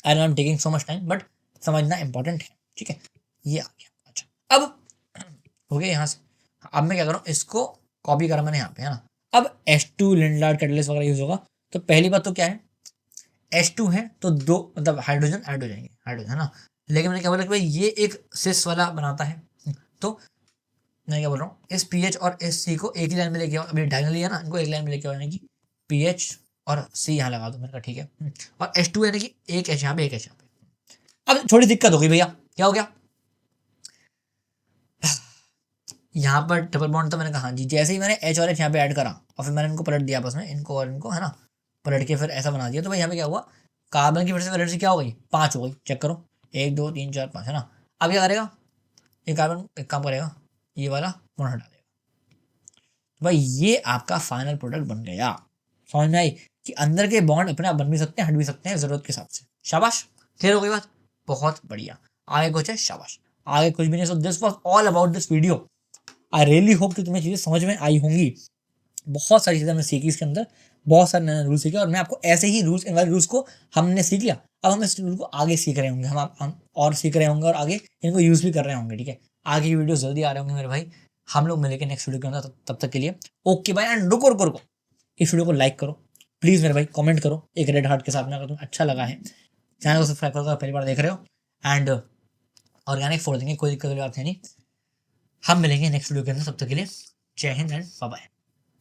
I know I am taking so much time, but समझना इंपॉर्टेंट है, ठीक है। ये आ गया, अच्छा। अब हो गया यहाँ से, अब मैं क्या करूँ, इसको कॉपी करा मैंने यहाँ पे, है ना। अब H2 लिंडार्ड कैटलिस्ट वगैरह यूज होगा, तो पहली बात तो क्या है, H2 है तो 2 मतलब हाइड्रोजन ऐड हो जाएंगे, हाइड्रोजन, है ना। लेकिन मैंने क्या बोला कि भाई ये एक सिस वाला बनाता है, तो मैं क्या बोल रहा हूँ, इस पीएच और इस सी को एक ही लाइन में लेके आओ, अभी डायगनली है ना, इनको एक लाइन में लेके आओ, यानी कि पीएच और सी यहाँ लगा दो, मैंने कहा ठीक है। और H2 यानी कि एक H यहाँ पे, एक H यहाँ पे। अब थोड़ी दिक्कत हो गई भैया, क्या हो गया, यहाँ पर ट्रिपल बॉन्ड, तो मैंने कहा जी, जैसे ही मैंने H और H यहाँ पे ऐड करा और फिर मैंने इनको पलट दिया आपस में, इनको और इनको, है ना, पलट के फिर ऐसा बना दिया, तो भाई यहाँ पे क्या हुआ, कार्बन की फिर से वैलेंसी क्या हो गई, 5 हो गई, चेक करो, 1 2 3 4 5, है ना। अब क्या करेगा ये कार्बन, एक काम करेगा, ये वाला बॉन्ड हटा देगा, तो भाई ये आपका फाइनल प्रोडक्ट बन गया। समझ में आई कि अंदर के बॉन्ड अपने आप बन भी सकते हैं, हट भी सकते हैं जरूरत के हिसाब से। शाबाश, क्लियर हो गई बात, बहुत बढ़िया। आगे कुछ है, शाबाश, आगे कुछ भी नहीं। So this was all about this video. I really hope कि तुम्हें चीज़ें समझ में आई होंगी। बहुत सारी चीज़ें हमने सीखी इसके अंदर, बहुत सारे नए रूल सीखे, और मैं आपको ऐसे ही रूल्स, इन वाले रूल्स को हमने सीख लिया, अब हम इस रूल को आगे सीख रहे होंगे, हम और सीख रहे होंगे और आगे इनको यूज़ भी कर रहे होंगे, ठीक है। आगे की वीडियो जल्दी आ रहे होंगे मेरे भाई, हम लोग मिलेंगे नेक्स्ट वीडियो के अंदर, तब तक के लिए ओके बाय। एंड रुको रुको रुको, इस वीडियो को लाइक करो प्लीज़ मेरे भाई, कमेंट करो एक रेड हार्ट के साथ में अगर तुम्हें अच्छा लगा है। चैनल को सब्सक्राइब करो, पहली बार देख रहे हो, एंड ऑर्गेनिक फोड़ देंगे, कोई दिक्कत वाली बात है नहीं। हम मिलेंगे नेक्स्ट वीडियो के अंदर, तब तक के लिए जय हिंद एंड बाय बाय।